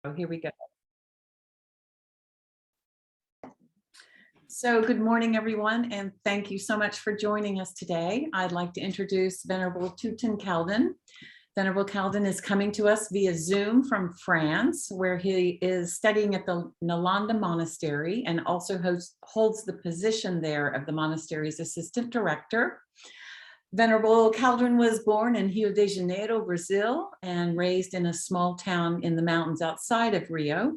Here we go. So good morning, everyone, and thank you so much for joining us today. I'd like to introduce Venerable Kalden. Venerable Kalden is coming to us via Zoom from France, where he is studying at the Nalanda Monastery and also holds the position there of the monastery's assistant director. Venerable Kalden was born in Rio de Janeiro, Brazil, and raised in a small town in the mountains outside of Rio.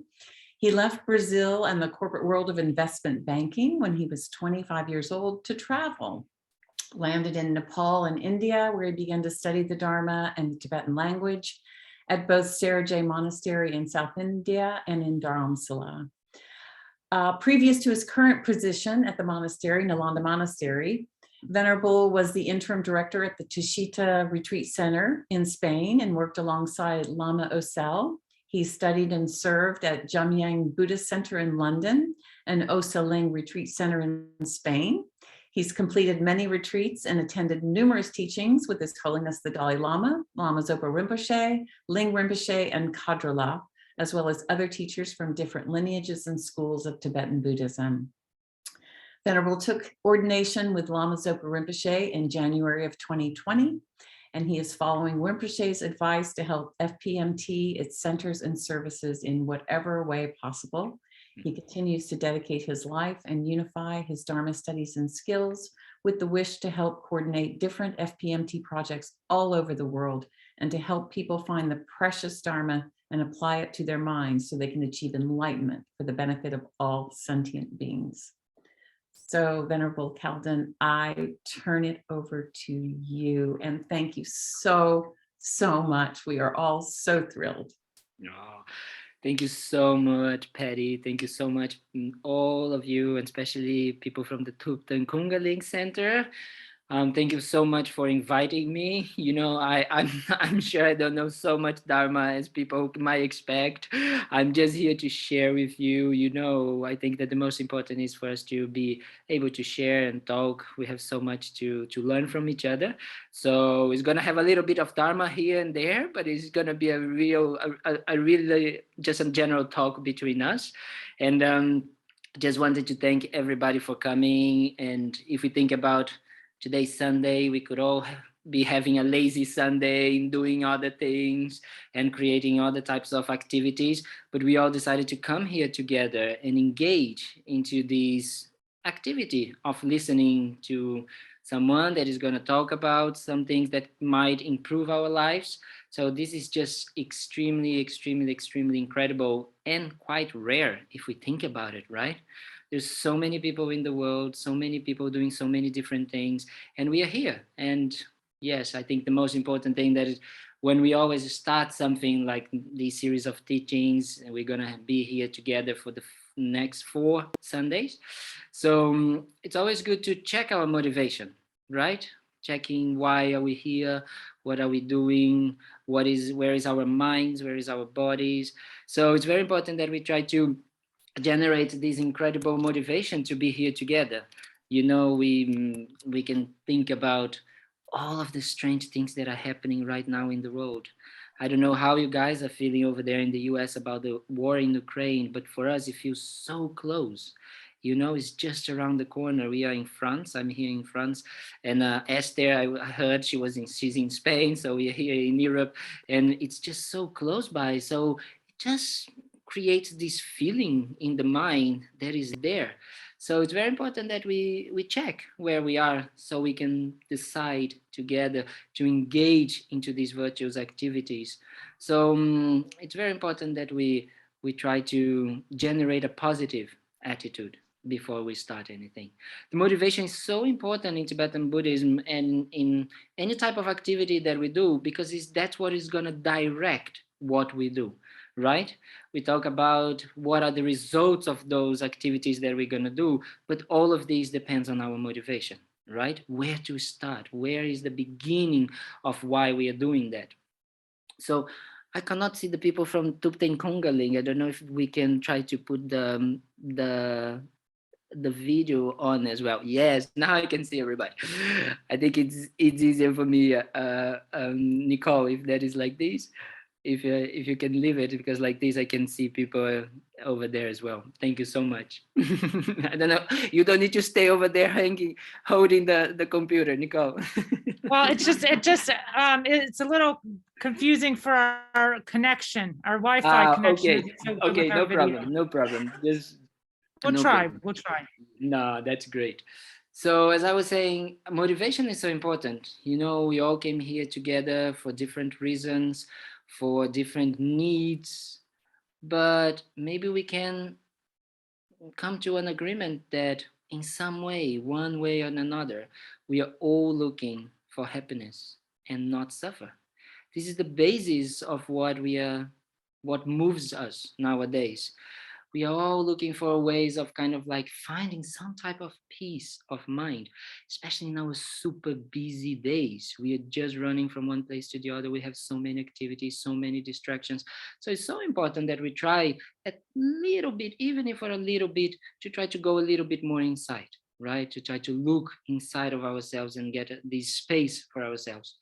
He left Brazil and the corporate world of investment banking when he was 25 years old to travel. Landed in Nepal and India, where he began to study the Dharma and the Tibetan language at both Sarajay Monastery in South India and in Dharamsala. Previous to his current position at the monastery, Nalanda Monastery, Venerable was the interim director at the Bodhichitta Retreat Center in Spain and worked alongside Lama Osel. He studied and served at Jamyang Buddhist Center in London and Oseling Retreat Center in Spain. He's completed many retreats and attended numerous teachings with His Holiness the Dalai Lama, Lama Zopa Rinpoche, Ling Rinpoche, and Kadrala, as well as other teachers from different lineages and schools of Tibetan Buddhism. Venerable took ordination with Lama Zopa Rinpoche in January of 2020, and he is following Rinpoche's advice to help FPMT, its centers and services in whatever way possible. He continues to dedicate his life and unify his Dharma studies and skills with the wish to help coordinate different FPMT projects all over the world and to help people find the precious Dharma and apply it to their minds so they can achieve enlightenment for the benefit of all sentient beings. So, Venerable Kalden, I turn it over to you, and thank you so much. We are all so thrilled. Oh, thank you so much, Patty. Thank you so much, all of you, and especially people from the Thupten Kungaling Center. Thank you so much for inviting me. You know, I'm sure I don't know so much Dharma as people might expect. I'm just here to share with you. You know, I think that the most important is for us to be able to share and talk. We have so much to learn from each other. So it's gonna have a little bit of Dharma here and there, but it's gonna be a really just a general talk between us. And just wanted to thank everybody for coming. And if we think about today's Sunday, we could all be having a lazy Sunday and doing other things and creating other types of activities. But we all decided to come here together and engage into this activity of listening to someone that is going to talk about some things that might improve our lives. So this is just extremely incredible and quite rare if we think about it, right? There's so many people in the world, so many people doing so many different things, and we are here. And yes, I think the most important thing that is when we always start something like this series of teachings, and we're gonna be here together for the next 4 Sundays. So it's always good to check our motivation, right? Checking why are we here, what are we doing, where is our minds, where is our bodies. So it's very important that we try to generate this incredible motivation to be here together. You know, we can think about all of the strange things that are happening right now in the world. I don't know how you guys are feeling over there in the US about the war in Ukraine, but for us it feels so close. You know, it's just around the corner. We are in France. I'm here in France, and Esther, I heard she's in Spain, so we are here in Europe, and it's just so close by. So it just creates this feeling in the mind that is there. So it's very important that we check where we are so we can decide together to engage into these virtuous activities. So it's very important that we try to generate a positive attitude before we start anything. The motivation is so important in Tibetan Buddhism and in any type of activity that we do, because that's what is going to direct what we do, right? We talk about what are the results of those activities that we're going to do, but all of these depends on our motivation, right? Where to start? Where is the beginning of why we are doing that? So I cannot see the people from Thupten Kongaling. I don't know if we can try to put the video on as well. Yes, now I can see everybody. I think it's easier for me, Nicole, if that is like this. if you can leave it, because like this I can see people over there as well. Thank you so much. I don't know, you don't need to stay over there hanging, holding the computer, Nicole. Well, it's a little confusing for our connection, our Wi-Fi connection. Okay, okay, no problem, no problem. Just We'll no try. problem. We'll try. No, that's great. So as I was saying, motivation is so important. You know, we all came here together for different reasons, for different needs, but maybe we can come to an agreement that in some way, one way or another, we are all looking for happiness and not suffer. This is the basis of what moves us nowadays. We are all looking for ways of kind of like finding some type of peace of mind, especially in our super busy days. We are just running from one place to the other. We have so many activities, so many distractions. So it's so important that we try a little bit, even if for a little bit, to try to go a little bit more inside, right? To try to look inside of ourselves and get this space for ourselves.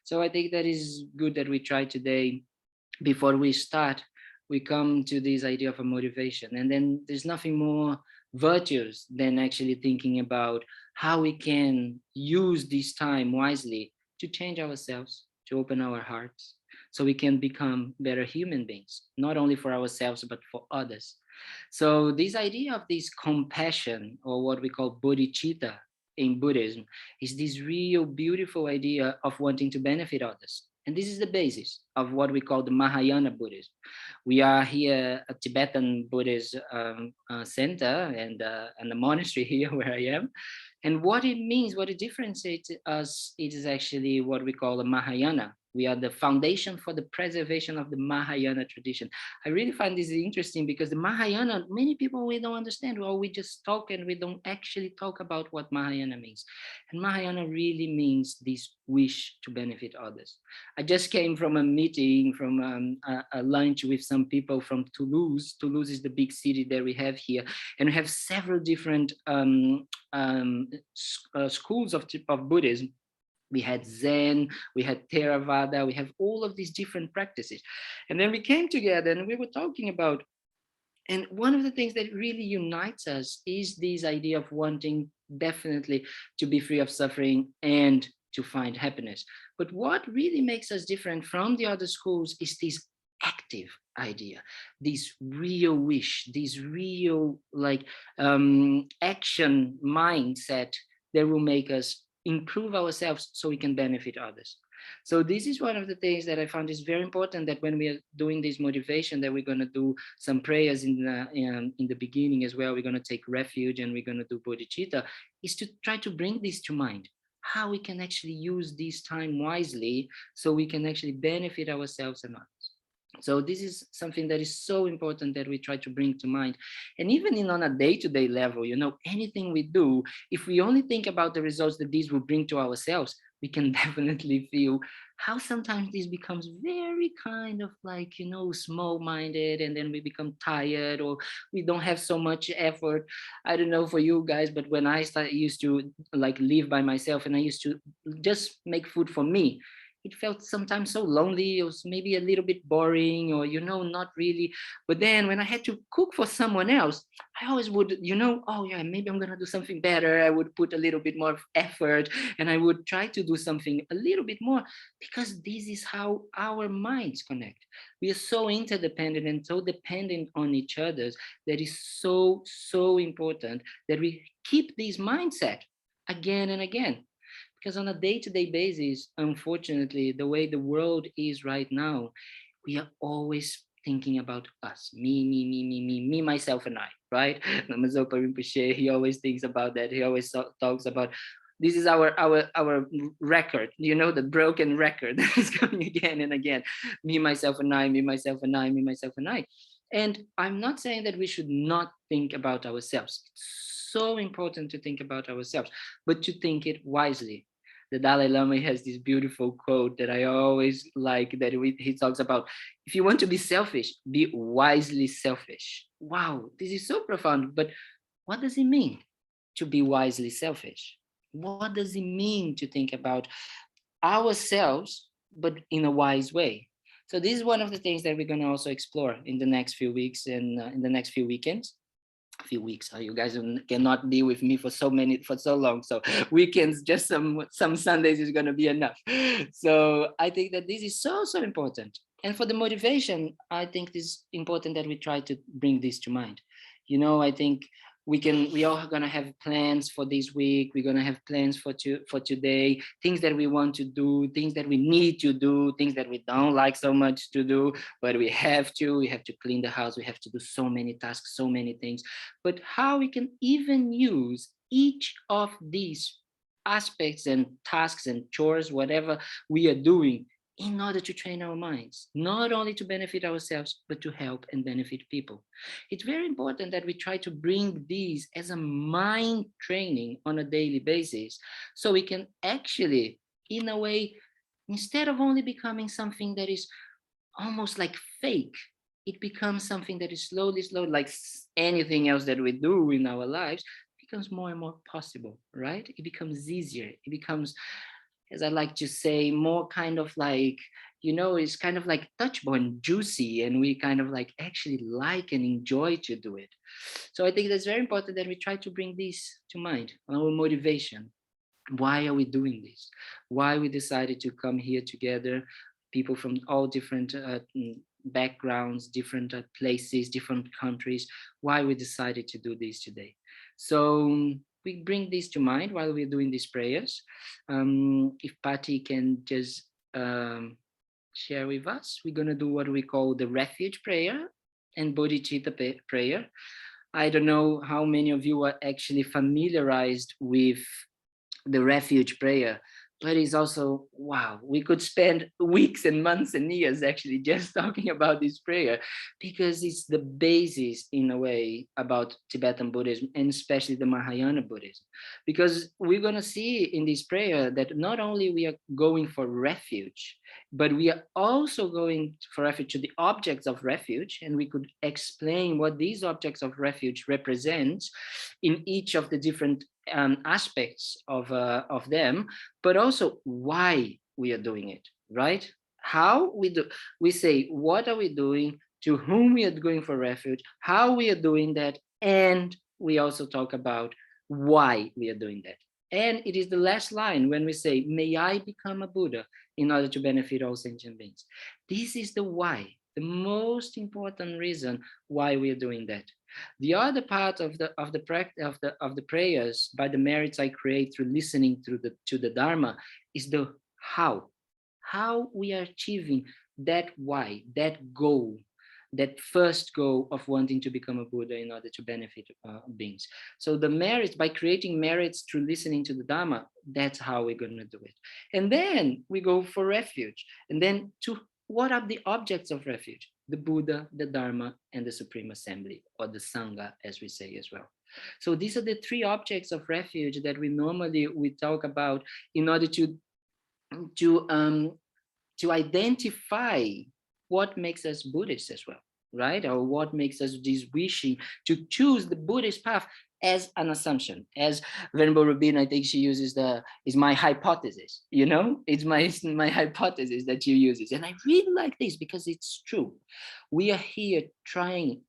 So I think that is good that we try today. Before we start, we come to this idea of a motivation, and then there's nothing more virtuous than actually thinking about how we can use this time wisely to change ourselves, to open our hearts, so we can become better human beings, not only for ourselves but for others. So this idea of this compassion, or what we call bodhichitta in Buddhism, is this real beautiful idea of wanting to benefit others. And this is the basis of what we call the Mahayana Buddhism. We are here at Tibetan Buddhist center and the monastery here where I am. And what it means, what it differentiates us, it is actually what we call a Mahayana. We are the foundation for the preservation of the Mahayana tradition. I really find this interesting because the Mahayana, many people, we don't understand, or we just talk and we don't actually talk about what Mahayana means. And Mahayana really means this wish to benefit others. I just came from a meeting, from a lunch with some people from Toulouse. Toulouse is the big city that we have here, and we have several different schools of Buddhism. We had Zen, we had Theravada, we have all of these different practices. And then we came together and we were talking about, and one of the things that really unites us is this idea of wanting definitely to be free of suffering and to find happiness. But what really makes us different from the other schools is this active idea, this real wish, this real action mindset that will make us improve ourselves so we can benefit others. So this is one of the things that I found is very important, that when we are doing this motivation, that we're going to do some prayers in the beginning as well. We're going to take refuge and we're going to do Bodhichitta, is to try to bring this to mind, how we can actually use this time wisely so we can actually benefit ourselves and others. So this is something that is so important that we try to bring to mind. And even on a day-to-day level, you know, anything we do, if we only think about the results that these will bring to ourselves, we can definitely feel how sometimes this becomes very kind of like, you know, small-minded, and then we become tired, or we don't have so much effort. I don't know for you guys, but when I used to like live by myself and I used to just make food for me, it felt sometimes so lonely. It was maybe a little bit boring, or, you know, not really. But then when I had to cook for someone else, I always would, you know, oh yeah, maybe I'm going to do something better. I would put a little bit more effort and I would try to do something a little bit more, because this is how our minds connect. We are so interdependent and so dependent on each other that is so, so important that we keep this mindset again and again. Because on a day-to-day basis, unfortunately, the way the world is right now, we are always thinking about us, me, myself, and I, right? Namazopa Rinpoche, he always thinks about that. He always talks about, this is our record, you know, the broken record that is coming again and again. Me, myself, and I, me, myself, and I, me, myself, and I. And I'm not saying that we should not think about ourselves. It's so important to think about ourselves, but to think it wisely. The Dalai Lama has this beautiful quote that I always like, that he talks about, if you want to be selfish, be wisely selfish. Wow, this is so profound. But what does it mean to be wisely selfish? What does it mean to think about ourselves, but in a wise way? So this is one of the things that we're going to also explore in the next few weeks and in the next few weekends. Few weeks. You guys cannot be with me for so long. So weekends, just some Sundays is going to be enough. So I think that this is so important. And for the motivation, I think it's important that we try to bring this to mind. I think we all gonna have plans for this week. We're gonna have plans for today, things that we want to do, things that we need to do, things that we don't like so much to do, but we have to clean the house, we have to do so many tasks, so many things. But how we can even use each of these aspects and tasks and chores, whatever we are doing, in order to train our minds, not only to benefit ourselves, but to help and benefit people. It's very important that we try to bring these as a mind training on a daily basis, so we can actually, in a way, instead of only becoming something that is almost like fake, it becomes something that is slowly, like anything else that we do in our lives, becomes more and more possible, right? It becomes easier. It becomes, as I like to say, more kind of like, it's kind of like touchable and juicy, and we kind of like actually like and enjoy to do it. So I think that's very important that we try to bring this to mind, our motivation. Why are we doing this? Why we decided to come here together, people from all different backgrounds, different places, different countries, why we decided to do this today. So we bring this to mind while we're doing these prayers. If Patty can just share with us, we're going to do what we call the Refuge prayer and Bodhichitta prayer. I don't know how many of you are actually familiarized with the Refuge prayer, but it's also, wow, we could spend weeks and months and years actually just talking about this prayer, because it's the basis in a way about Tibetan Buddhism, and especially the Mahayana Buddhism. Because we're going to see in this prayer that not only we are going for refuge, but we are also going for refuge to the objects of refuge, and we could explain what these objects of refuge represent in each of the different aspects of them, but also why we are doing it, right? How we say, what are we doing, to whom we are going for refuge, how we are doing that, and we also talk about why we are doing that. And it is the last line when we say, may I become a Buddha in order to benefit all sentient beings. This is the why, the most important reason why we are doing that. The other part of the prayers, by the merits I create through listening to the Dharma, is the how we are achieving that why, that goal, that first goal of wanting to become a Buddha in order to benefit beings. So the merits, by creating merits through listening to the Dharma, that's how we're going to do it. And then we go for refuge. And then to what are the objects of refuge? The Buddha, the Dharma, and the Supreme Assembly, or the Sangha, as we say as well. So these are the three objects of refuge that we talk about in order to identify what makes us Buddhists as well, right? Or what makes us this wishing to choose the Buddhist path as an assumption. As Venerable Rubin, I think she uses is my hypothesis, it's my hypothesis that she uses. And I really like this because it's true. We are here trying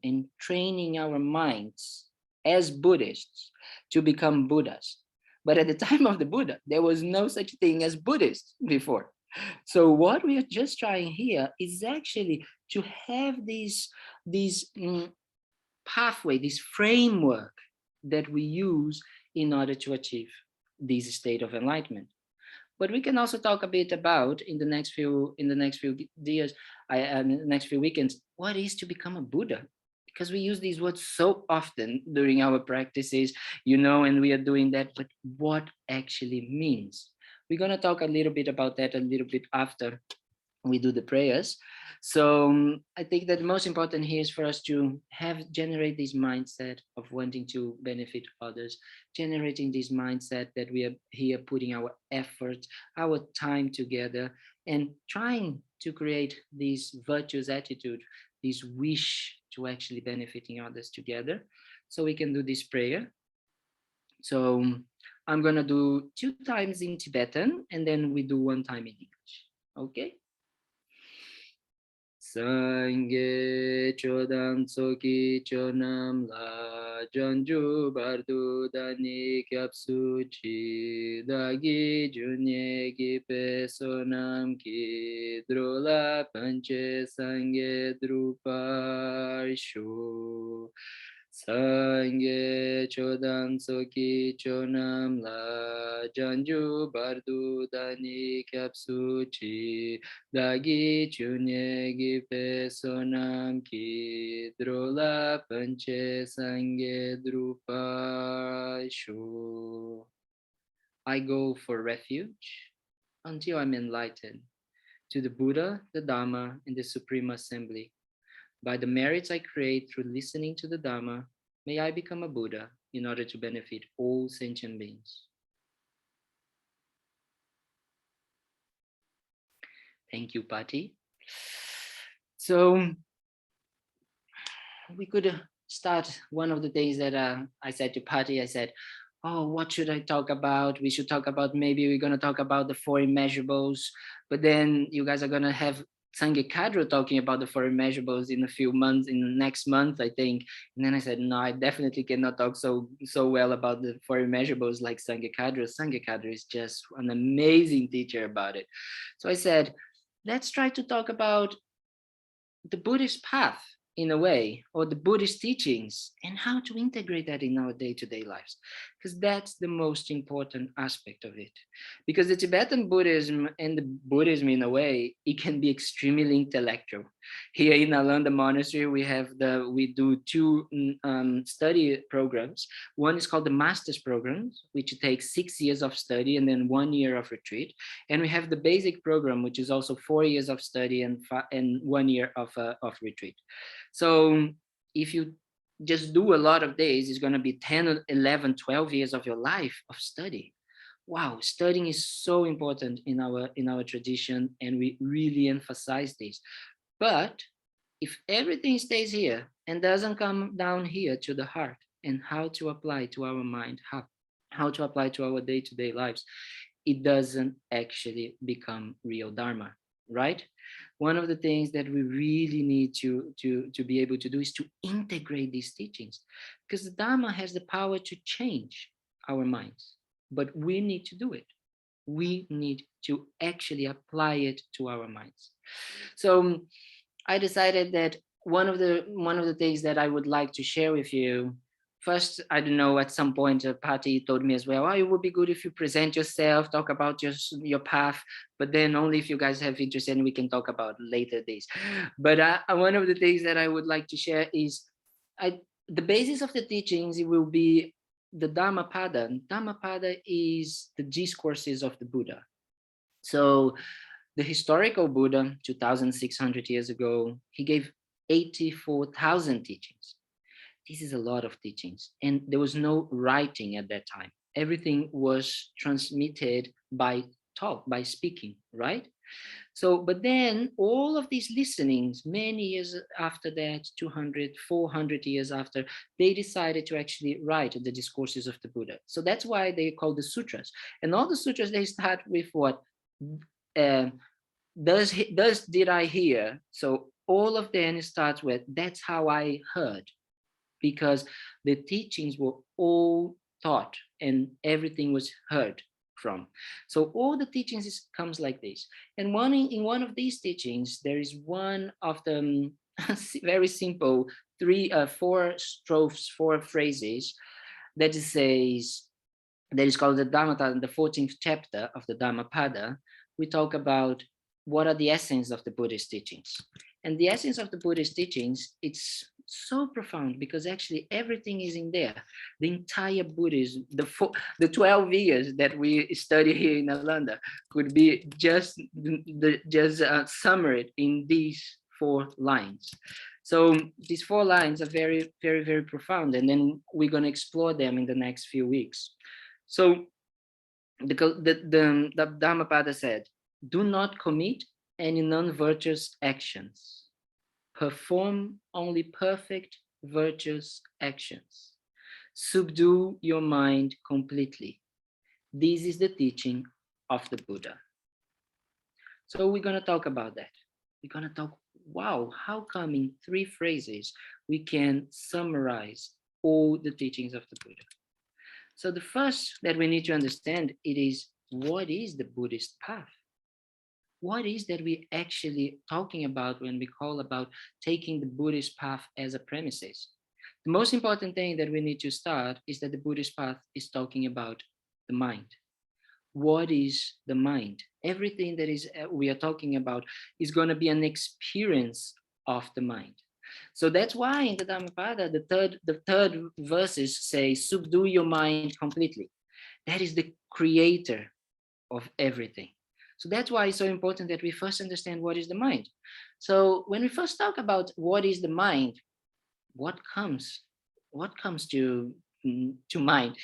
and training our minds as Buddhists to become Buddhas. But at the time of the Buddha, there was no such thing as Buddhist before. So what we are just trying here is actually to have this pathway, this framework that we use in order to achieve this state of enlightenment. But we can also talk a bit about in the next few years, next few weekends, what is to become a Buddha? Because we use these words so often during our practices, and we are doing that, but what actually means? We're going to talk a little bit about that a little bit after we do the prayers. So I think that the most important here is for us to generate this mindset of wanting to benefit others, generating this mindset that we are here putting our effort, our time together, and trying to create this virtuous attitude, this wish to actually benefiting others together. So we can do this prayer. So I'm going to do 2 times in Tibetan, and then we do 1 time in English. Okay? Sangye Chodan Soki Chonam La Janju Bardu Dani Kyapsuchi Dagi Junye Gipe Sonam Ki Drola Panche Sangye Druparshu Sangye Chodan Soki Chonam La Janju Bardu Dani Kyapsuchi Dagi Chunye Gipe Sonam Ki Drola Panche Sangye Drupa Shu. I go for refuge until I'm enlightened to the Buddha, the Dharma, and the Supreme Assembly. By the merits I create through listening to the Dharma, may I become a Buddha in order to benefit all sentient beings. Thank you, Patti. So we could start. One of the things that I said to Patti, I said, oh, what should I talk about? We should talk about, maybe we're going to talk about the four immeasurables, but then you guys are going to have Sangye Kadro talking about the four immeasurables in a few months, in next month, I think. And then I said, no, I definitely cannot talk so well about the four immeasurables like Sangye Kadro. Sangye Kadro is just an amazing teacher about it. So I said, let's try to talk about the Buddhist path in a way, or the Buddhist teachings, and how to integrate that in our day-to-day lives, because that's the most important aspect of it. Because the Tibetan Buddhism and the Buddhism, in a way, it can be extremely intellectual. Here in Kalden Monastery, we do two study programs. One is called the Master's Program, which takes 6 years of study and then 1 year of retreat. And we have the Basic Program, which is also 4 years of study and 1 year of retreat. So if you just do a lot of days, it's going to be 10, 11, 12 years of your life of study. Wow, studying is so important in our tradition, and we really emphasize this. But if everything stays here and doesn't come down here to the heart, and how to apply to our mind, how to apply to our day-to-day lives, it doesn't actually become real Dharma, right? One of the things that we really need to be able to do is to integrate these teachings, because the Dharma has the power to change our minds, but we need to do it. We need to actually apply it to our minds. So I decided that one of the things that I would like to share with you. First, I don't know, at some point, Patti told me as well, oh, it would be good if you present yourself, talk about your path, but then only if you guys have interest, and we can talk about later days. But one of the things that I would like to share is the basis of the teachings, it will be the Dhammapada. Dhammapada is the discourses of the Buddha. So the historical Buddha, 2,600 years ago, he gave 84,000 teachings. This is a lot of teachings, and there was no writing at that time. Everything was transmitted by talk, by speaking, right? So, but then all of these listenings, many years after that, 200, 400 years after, they decided to actually write the discourses of the Buddha. So that's why they call the sutras. And all the sutras, they start with what? Did I hear? So all of them starts with, that's how I heard. Because the teachings were all taught and everything was heard from. So all the teachings comes like this. And in one of these teachings, there is one of them very simple, four strophes, 4 phrases that says, that is called the Dhammapada, the 14th chapter of the Dhammapada. We talk about what are the essence of the Buddhist teachings. And the essence of the Buddhist teachings, it's so profound, because actually everything is in there. The entire Buddhism, the 12 years that we study here in Nalanda could be just summarized in these 4 lines. So these 4 lines are very, very, very profound, and then we're going to explore them in the next few weeks. So the Dhammapada said, do not commit any non-virtuous actions. Perform only perfect virtuous actions. Subdue your mind completely. This is the teaching of the Buddha. So we're going to talk about that. We're going to talk wow, how come in 3 phrases we can summarize all the teachings of the Buddha? So the first that we need to understand, it is, what is the Buddhist path? What is that we actually talking about when we call about taking the Buddhist path as a premises? The most important thing that we need to start is that the Buddhist path is talking about the mind. What is the mind? Everything that is we are talking about is going to be an experience of the mind. So that's why in the Dhammapada, the third verses say, subdue your mind completely. That is the creator of everything. So that's why it's so important that we first understand what is the mind. So when we first talk about what is the mind, what comes to mind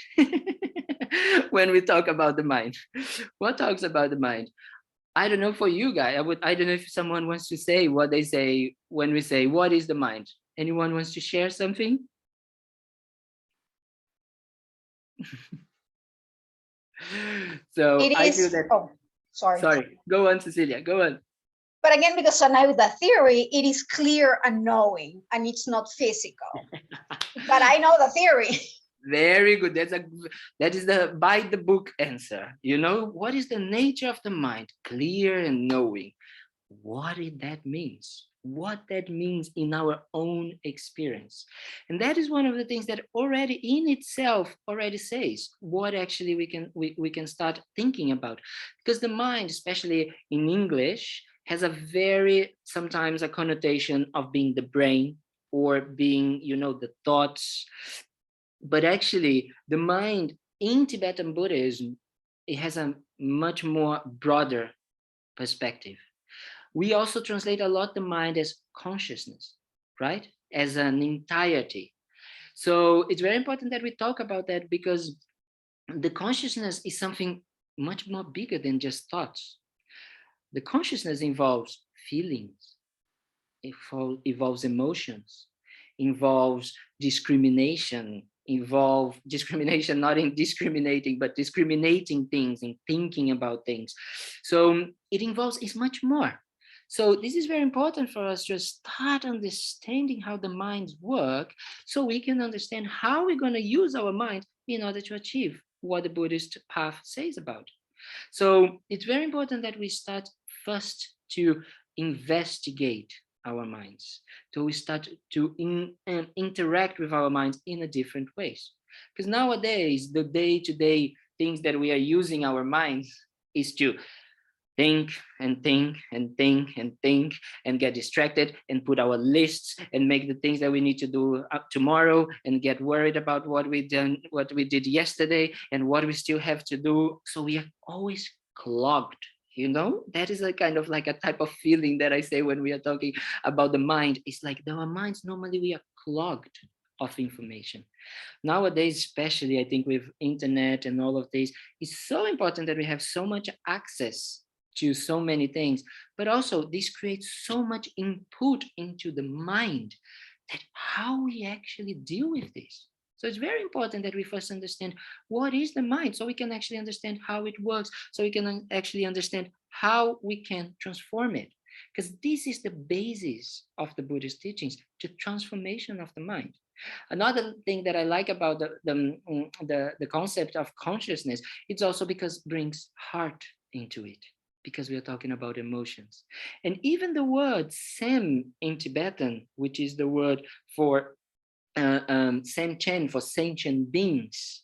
when we talk about the mind? What talks about the mind? I don't know for you guys. I don't know if someone wants to say what they say when we say what is the mind. Anyone wants to share something? So It I feel is, that. oh, sorry. Sorry, go on, Cecilia. Go on. But again, because I know the theory, it is clear and knowing, and it's not physical. But I know the theory. Very good. That is the by the book answer. You know, what is the nature of the mind? Clear and knowing. What that means? What that means in our own experience. And that is one of the things that already in itself already says what actually we can start thinking about. Because the mind, especially in English, has a very sometimes a connotation of being the brain or being, you know, the thoughts. But actually, the mind in Tibetan Buddhism, it has a much more broader perspective. We also translate a lot the mind as consciousness, right? As an entirety. So it's very important that we talk about that, because the consciousness is something much more bigger than just thoughts. The consciousness involves feelings, it involves emotions, involves discrimination, involve discrimination not in discriminating, but discriminating things and thinking about things. So it involves is much more. So this is very important for us to start understanding how the minds work, so we can understand how we're going to use our mind in order to achieve what the Buddhist path says about. So it's very important that we start first to investigate our minds. So we start to interact with our minds in a different ways. Because nowadays, the day-to-day things that we are using our minds is to think and think and think and think and get distracted and put our lists and make the things that we need to do up tomorrow and get worried about what we did yesterday and what we still have to do. So we are always clogged. You know, that is a kind of like a type of feeling that I say when we are talking about the mind. It's like our minds, normally we are clogged of information. Nowadays, especially, I think with internet and all of this, it's so important that we have so much access to so many things, but also this creates so much input into the mind that how we actually deal with this. So it's very important that we first understand what is the mind, so we can actually understand how it works, so we can actually understand how we can transform it. Because this is the basis of the Buddhist teachings, the transformation of the mind. Another thing that I like about the concept of consciousness, it's also because it brings heart into it, because we are talking about emotions. And even the word Sem in Tibetan, which is the word for Semchen, for sentient beings,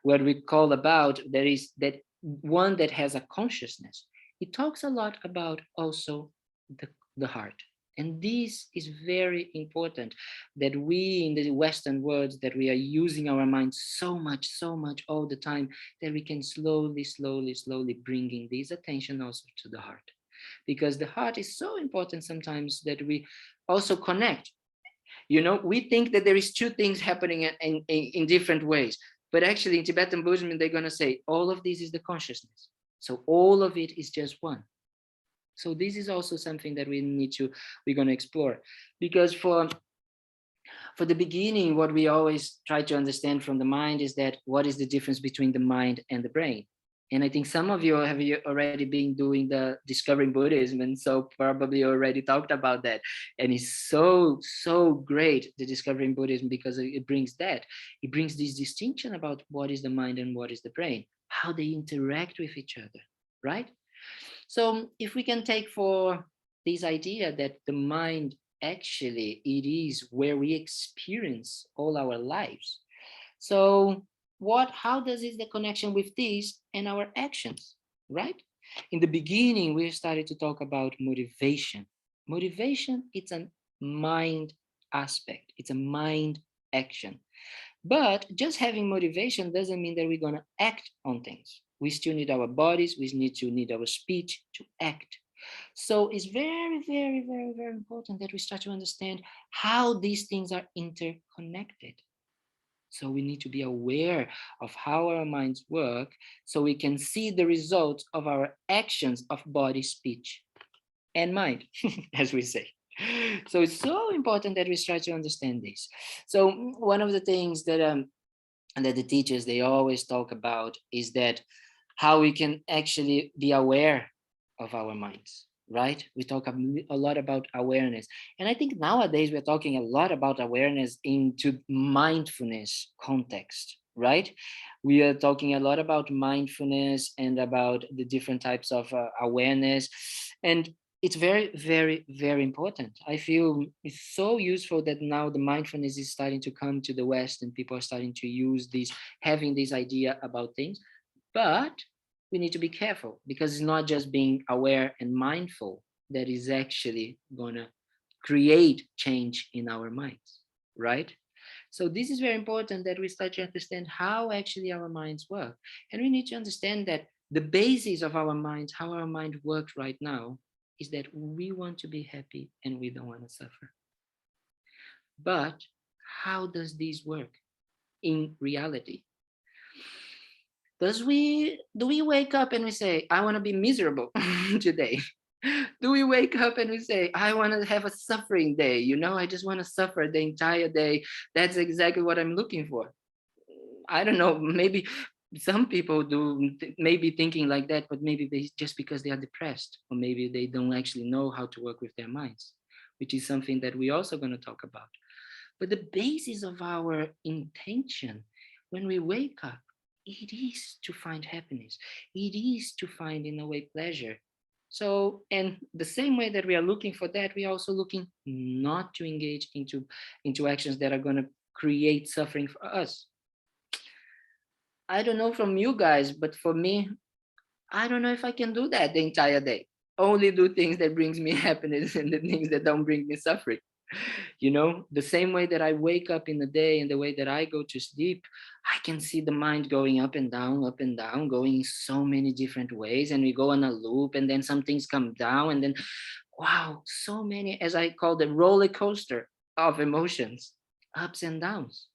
what we call about, there is that one that has a consciousness. It talks a lot about also the heart. And this is very important, that we in the Western world, that we are using our minds so much all the time, that we can slowly bringing this attention also to the heart. Because the heart is so important sometimes that we also connect. You know, we think that there is two things happening in different ways, but actually in Tibetan Buddhism, they're going to say all of this is the consciousness. So all of it is just one. So this is also something that we're going to explore, because for the beginning, what we always try to understand from the mind is that what is the difference between the mind and the brain? And I think some of you have already been doing the discovering Buddhism, and so probably already talked about that. And it's so, so great, the discovering Buddhism, because it brings that. It brings this distinction about what is the mind and what is the brain, how they interact with each other, right? So if we can take for this idea that the mind actually, it is where we experience all our lives. So how does is the connection with this and our actions, right? In the beginning, we started to talk about motivation. Motivation, it's a mind aspect. It's a mind action. But just having motivation doesn't mean that we're going to act on things. We still need our bodies. We need our speech to act. So it's very, very, very, very important that we start to understand how these things are interconnected. So we need to be aware of how our minds work so we can see the results of our actions of body, speech, and mind, as we say. So it's so important that we try to understand this. So one of the things that the teachers, they always talk about is that how we can actually be aware of our minds, right? We talk a lot about awareness. And I think nowadays we're talking a lot about awareness into mindfulness context, right? We are talking a lot about mindfulness and about the different types of awareness. And it's very, very, very important. I feel it's so useful that now the mindfulness is starting to come to the West and people are starting to use this, having this idea about things. But we need to be careful because it's not just being aware and mindful that is actually going to create change in our minds, right? So this is very important that we start to understand how actually our minds work. And we need to understand that the basis of our minds, how our mind works right now, is that we want to be happy and we don't want to suffer. But how does this work in reality? Do we wake up and we say, I want to be miserable today? Do we wake up and we say, I want to have a suffering day? I just want to suffer the entire day. That's exactly what I'm looking for. I don't know, maybe some people do maybe thinking like that, but maybe they just because they are depressed, or maybe they don't actually know how to work with their minds, which is something that we're also going to talk about. But the basis of our intention when we wake up, it is to find happiness. It is to find, in a way, pleasure. So, and the same way that we are looking for that, we are also looking not to engage into actions that are going to create suffering for us. I don't know from you guys, but for me, I don't know if I can do that the entire day. Only do things that brings me happiness and the things that don't bring me suffering. The same way that I wake up in the day and the way that I go to sleep, I can see the mind going up and down, going in so many different ways. And we go on a loop and then some things come down and then, wow, so many, as I call the roller coaster of emotions, ups and downs.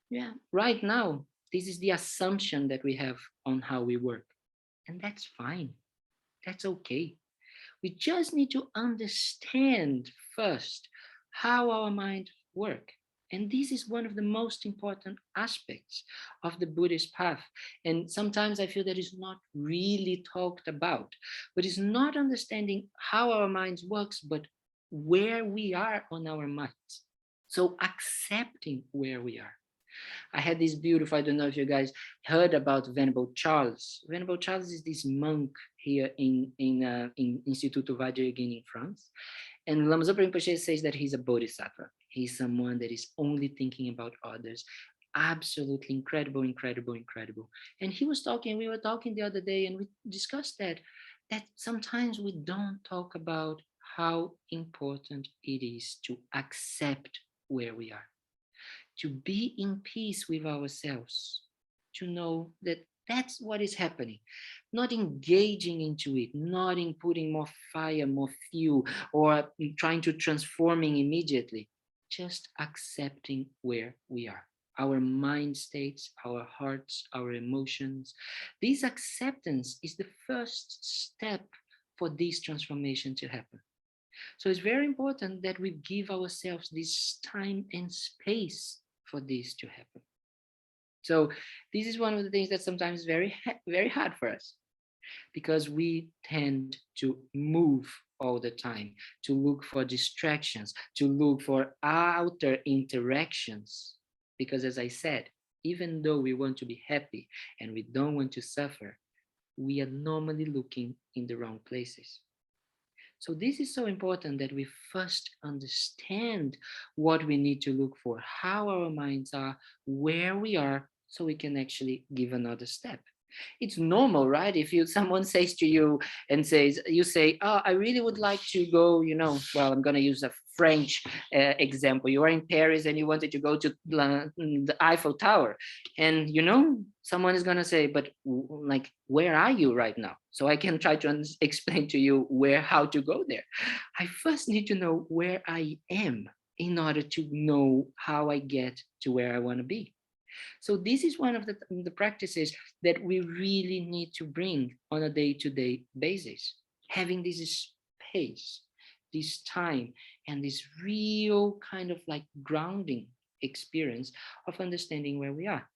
Yeah, right now, this is the assumption that we have on how we work. And that's fine. That's okay. We just need to understand first how our mind work. And this is one of the most important aspects of the Buddhist path. And sometimes I feel that it's not really talked about, but it's not understanding how our minds works, but where we are on our minds. So accepting where we are. I had this beautiful, I don't know if you guys heard about Venerable Charles. Venerable Charles is this monk here in Instituto Vajrayana in France. And Lama Zopa Rinpoche says that he's a bodhisattva. He's someone that is only thinking about others. Absolutely incredible, incredible, incredible. And we were talking the other day and we discussed that sometimes we don't talk about how important it is to accept where we are, to be in peace with ourselves, to know that that's what is happening, not engaging into it, not in putting more fire, more fuel, or trying to transforming immediately, just accepting where we are, our mind states, our hearts, our emotions. This acceptance is the first step for this transformation to happen. So it's very important that we give ourselves this time and space for this to happen. So this is one of the things that sometimes is very hard for us, because we tend to move all the time, to look for distractions, to look for outer interactions. Because as I said, even though we want to be happy and we don't want to suffer, we are normally looking in the wrong places. So this is so important that we first understand what we need to look for, how our minds are, where we are, so we can actually give another step. It's normal, right? If someone says to you and you say, oh, I really would like to go, well, I'm going to use a French example. You are in Paris and you wanted to go to the Eiffel Tower. And, someone is going to say, but like, where are you right now? So I can try to explain to you how to go there. I first need to know where I am in order to know how I get to where I want to be. So this is one of the practices that we really need to bring on a day-to-day basis, having this space, this time, and this real kind of like grounding experience of understanding where we are.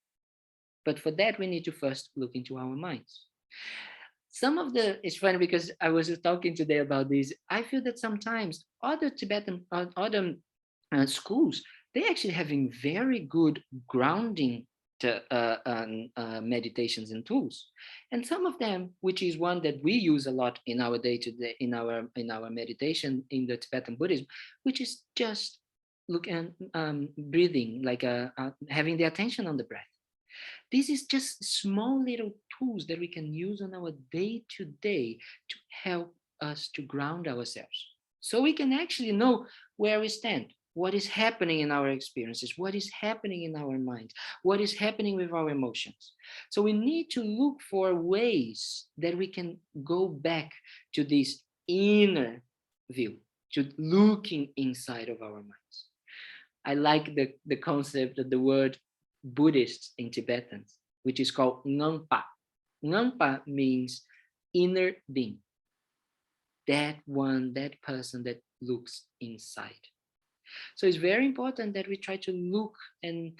But for that, we need to first look into our minds. It's funny because I was talking today about this. I feel that sometimes other Tibetan, other schools, they actually having very good grounding meditations and tools, and some of them, which is one that we use a lot in our day-to-day, in our meditation in the Tibetan Buddhism, which is just breathing, like having the attention on the breath. This is just small little tools that we can use on our day-to-day to help us to ground ourselves, so we can actually know where we stand, what is happening in our experiences, what is happening in our minds, what is happening with our emotions. So we need to look for ways that we can go back to this inner view, to looking inside of our minds. I like the concept of the word Buddhist in Tibetan, which is called Ngampa. Ngampa means inner being. That person that looks inside. So it's very important that we try to look and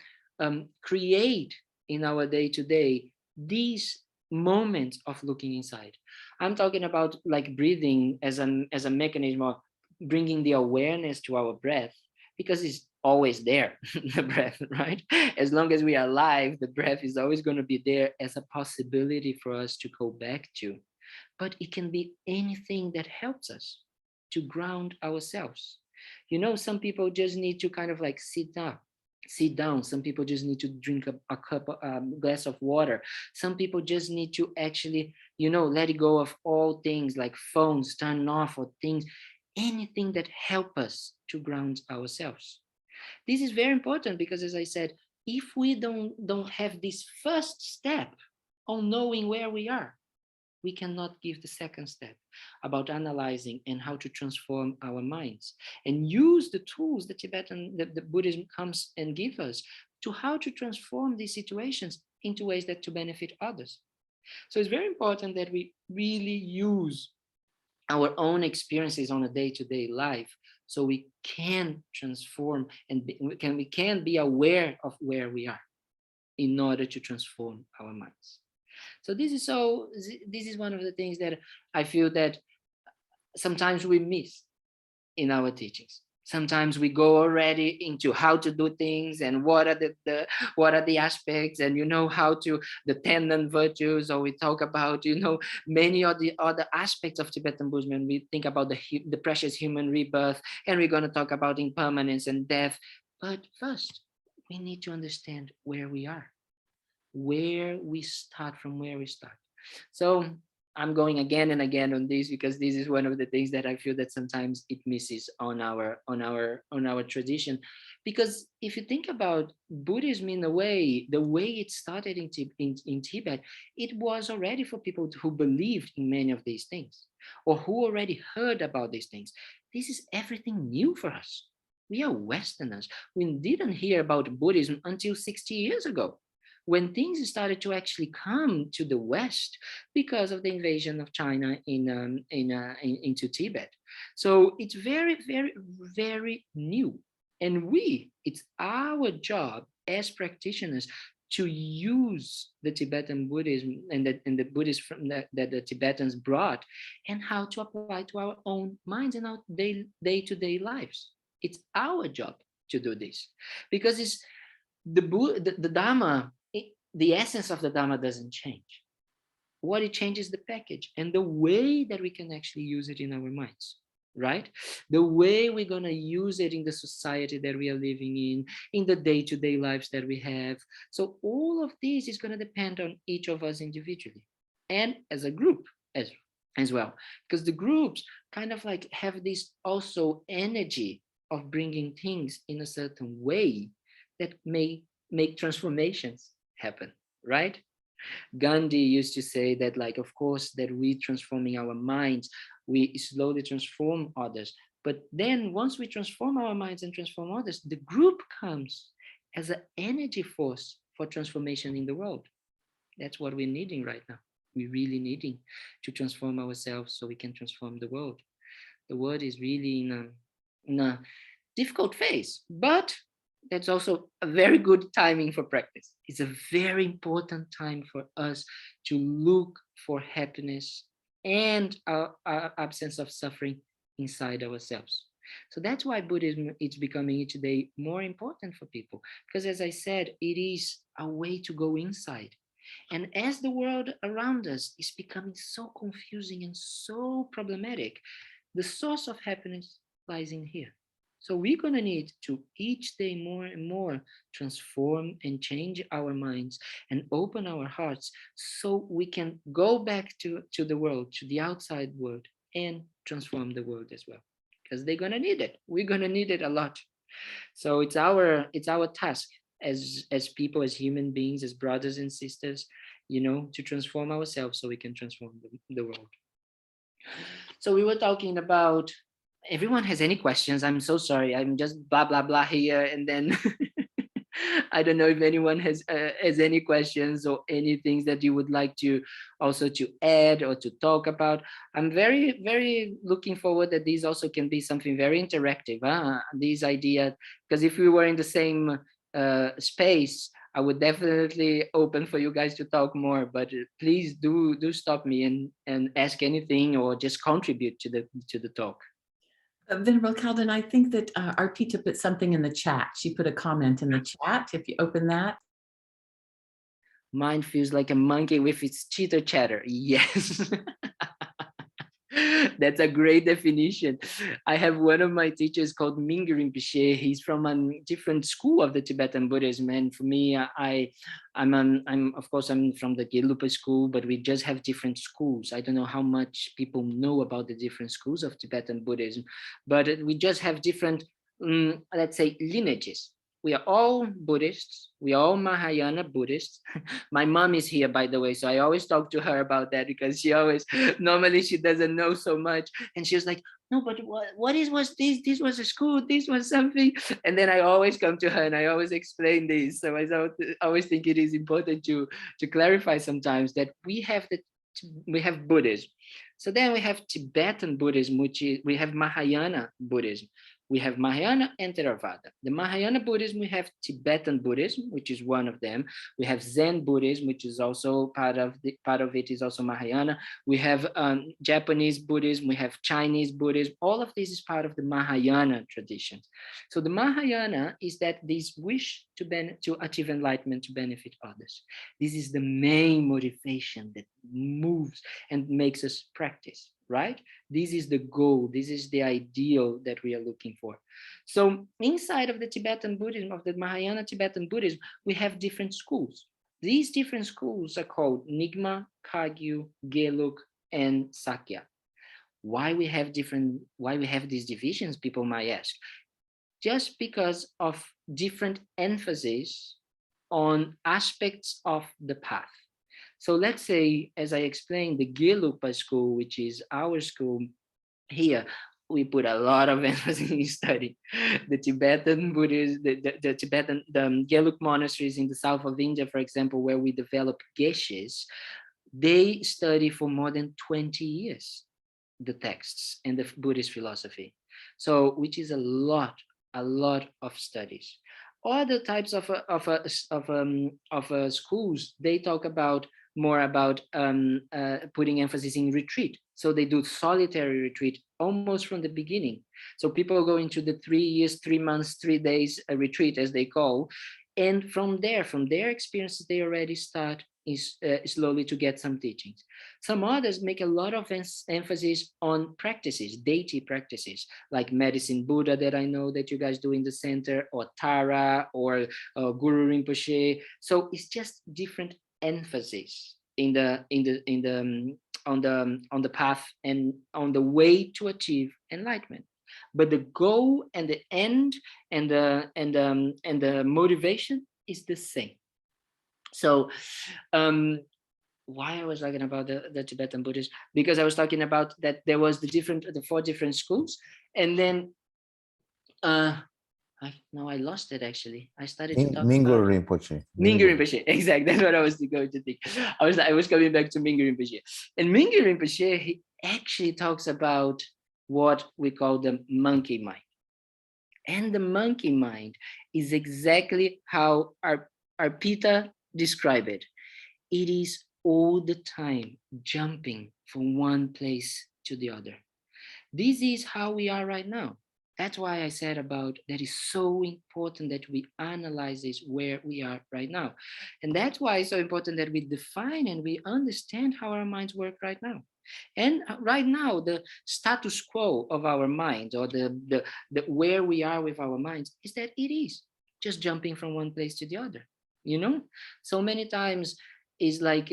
create in our day-to-day these moments of looking inside. I'm talking about like breathing as a mechanism of bringing the awareness to our breath, because it's always there, the breath, right? As long as we are alive, the breath is always going to be there as a possibility for us to go back to. But it can be anything that helps us to ground ourselves. Some people just need to kind of like sit down. Some people just need to drink a glass of water. Some people just need to actually, let it go of all things like phones, turn off, or things, anything that help us to ground ourselves. This is very important because, as I said, if we don't have this first step on knowing where we are, we cannot give the second step about analyzing and how to transform our minds and use the tools that the Buddhism comes and give us to how to transform these situations into ways that to benefit others. So it's very important that we really use our own experiences on a day-to-day life, so we can transform and we can be aware of where we are in order to transform our minds. So this is one of the things that I feel that sometimes we miss in our teachings. Sometimes we go already into how to do things and what are the aspects, and how to the 10 non-virtues, or we talk about many of the other aspects of Tibetan Buddhism, and we think about the precious human rebirth, and we're going to talk about impermanence and death. But first, we need to understand where we are, where we start, from where we start. So I'm going again and again on this because this is one of the things that I feel that sometimes it misses on our tradition. Because if you think about Buddhism in a way, the way it started in Tibet, it was already for people who believed in many of these things, or who already heard about these things. This is everything new for us. We are Westerners. We didn't hear about Buddhism until 60 years ago, when things started to actually come to the West because of the invasion of China into Tibet. So it's very, very, very new. And it's our job as practitioners to use the Tibetan Buddhism and the Buddhists from that the Tibetans brought, and how to apply to our own minds and our day-to-day lives. It's our job to do this, because it's the Dharma, the essence of the Dharma doesn't change. What it changes the package and the way that we can actually use it in our minds, right? The way we're going to use it in the society that we are living in the day-to-day lives that we have. So all of this is going to depend on each of us individually and as a group as well, because the groups kind of like have this also energy of bringing things in a certain way that may make transformations happen, right? Gandhi used to say that, like, of course, that we transforming our minds, we slowly transform others. But then once we transform our minds and transform others, the group comes as an energy force for transformation in the world. That's what we're needing right now. We're really needing to transform ourselves so we can transform the world. The world is really in a difficult phase, but that's also a very good timing for practice. It's a very important time for us to look for happiness and our absence of suffering inside ourselves. So that's why Buddhism is becoming each day more important for people, because as I said, it is a way to go inside. And as the world around us is becoming so confusing and so problematic, the source of happiness lies in here. So we're going to need to each day more and more transform and change our minds and open our hearts so we can go back to the world, to the outside world, and transform the world as well. Because they're going to need it. We're going to need it a lot. So it's our task as people, as human beings, as brothers and sisters, to transform ourselves so we can transform the world. So we were talking about, everyone has any questions? I'm so sorry. I'm just blah, blah, blah here. And then I don't know if anyone has any questions or any things that you would like to also to add or to talk about. I'm very, very looking forward that these also can be something very interactive. These ideas, because if we were in the same space, I would definitely open for you guys to talk more, but please do stop me and ask anything or just contribute to the talk. Venerable Kalden, I think that Arpita put something in the chat. She put a comment in the chat. If you open that. Mind feels like a monkey with its chitter chatter. Yes. That's a great definition. I have one of my teachers called Mingyur Rinpoche. He's from a different school of the Tibetan Buddhism. And for me, I'm of course, I'm from the Gelugpa school, but we just have different schools. I don't know how much people know about the different schools of Tibetan Buddhism, but we just have different, let's say, lineages. We are all Buddhists. We are all Mahayana Buddhists. My mom is here, by the way, so I always talk to her about that, because normally she doesn't know so much. And she was like, no, but what was this? This was a school, this was something. And then I always come to her and I always explain this. So I always think it is important to clarify sometimes that we have Buddhism. So then we have Tibetan Buddhism, we have Mahayana Buddhism. We have Mahayana and Theravada. The Mahayana Buddhism, we have Tibetan Buddhism, which is one of them. We have Zen Buddhism, which is also part of it is also Mahayana. We have Japanese Buddhism, we have Chinese Buddhism. All of this is part of the Mahayana tradition. So the Mahayana is that this wish to achieve enlightenment, to benefit others. This is the main motivation that moves and makes us practice. Right? This is the goal. This is the ideal that we are looking for. So inside of the Tibetan Buddhism, of the Mahayana Tibetan Buddhism, we have different schools. These different schools are called Nyingma, Kagyu, Gelug, and Sakya. Why we have these divisions, people might ask. Just because of different emphasis on aspects of the path. So let's say, as I explained, the Gelugpa school, which is our school here, we put a lot of emphasis in study. The Tibetan Buddhists, the Tibetan Gelug monasteries in the south of India, for example, where we develop geshes, they study for more than 20 years the texts and the Buddhist philosophy. So, which is a lot of studies. Other types of schools, they talk about more about putting emphasis in retreat. So they do solitary retreat almost from the beginning. So people go into the 3 years, 3 months, 3 days retreat, as they call, and from their experiences, they already start slowly to get some teachings. Some others make a lot of emphasis on practices, deity practices, like Medicine Buddha that I know that you guys do in the center, or Tara, or Guru Rinpoche. So it's just different emphasis on the path and on the way to achieve enlightenment. But the goal and the end and the motivation is the same. So why I was talking about the Tibetan Buddhists, because I was talking about that there was the 4 different schools, and then I lost it actually. I started to talk Mingyur about Rinpoche. Mingyur Rinpoche. Exactly, that's what I was going to think. I was coming back to Mingyur Rinpoche, and Mingyur Rinpoche, he actually talks about what we call the monkey mind, and the monkey mind is exactly how our Arpita described it. It is all the time jumping from one place to the other. This is how we are right now. That's why I said about that is so important that we analyze this where we are right now. And that's why it's so important that we define and we understand how our minds work right now. And right now, the status quo of our minds, or the where we are with our minds, is that it is just jumping from one place to the other. You know, so many times is like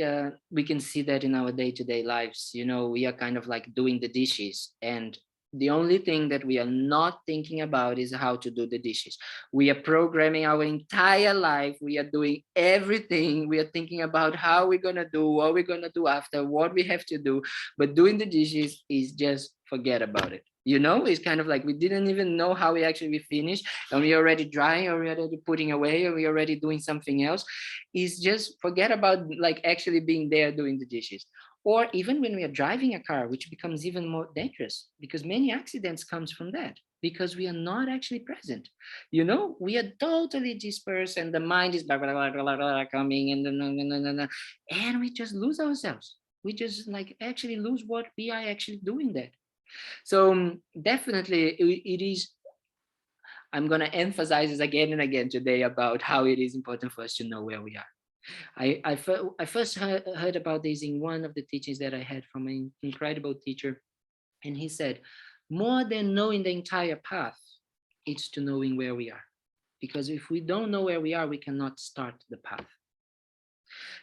we can see that in our day-to-day lives. You know, we are kind of like doing the dishes, and the only thing that we are not thinking about is how to do the dishes. We are programming our entire life. We are doing everything. We are thinking about how we're going to do, what we're going to do after, what we have to do. But doing the dishes is just forget about it. You know, it's kind of like we didn't even know how we actually finished, and we're already drying, or we're already putting away, or we're already doing something else. It's just forget about like actually being there doing the dishes. Or even when we are driving a car, which becomes even more dangerous, because many accidents comes from that, because we are not actually present. You know, we are totally dispersed, and the mind is blah, blah, blah, blah, blah, coming, and we just lose ourselves. We just like actually lose what we are actually doing there. So definitely it is, I'm going to emphasize this again and again today about how it is important for us to know where we are. I first heard about this in one of the teachings that I had from an incredible teacher. And he said, more than knowing the entire path, it's to knowing where we are. Because if we don't know where we are, we cannot start the path.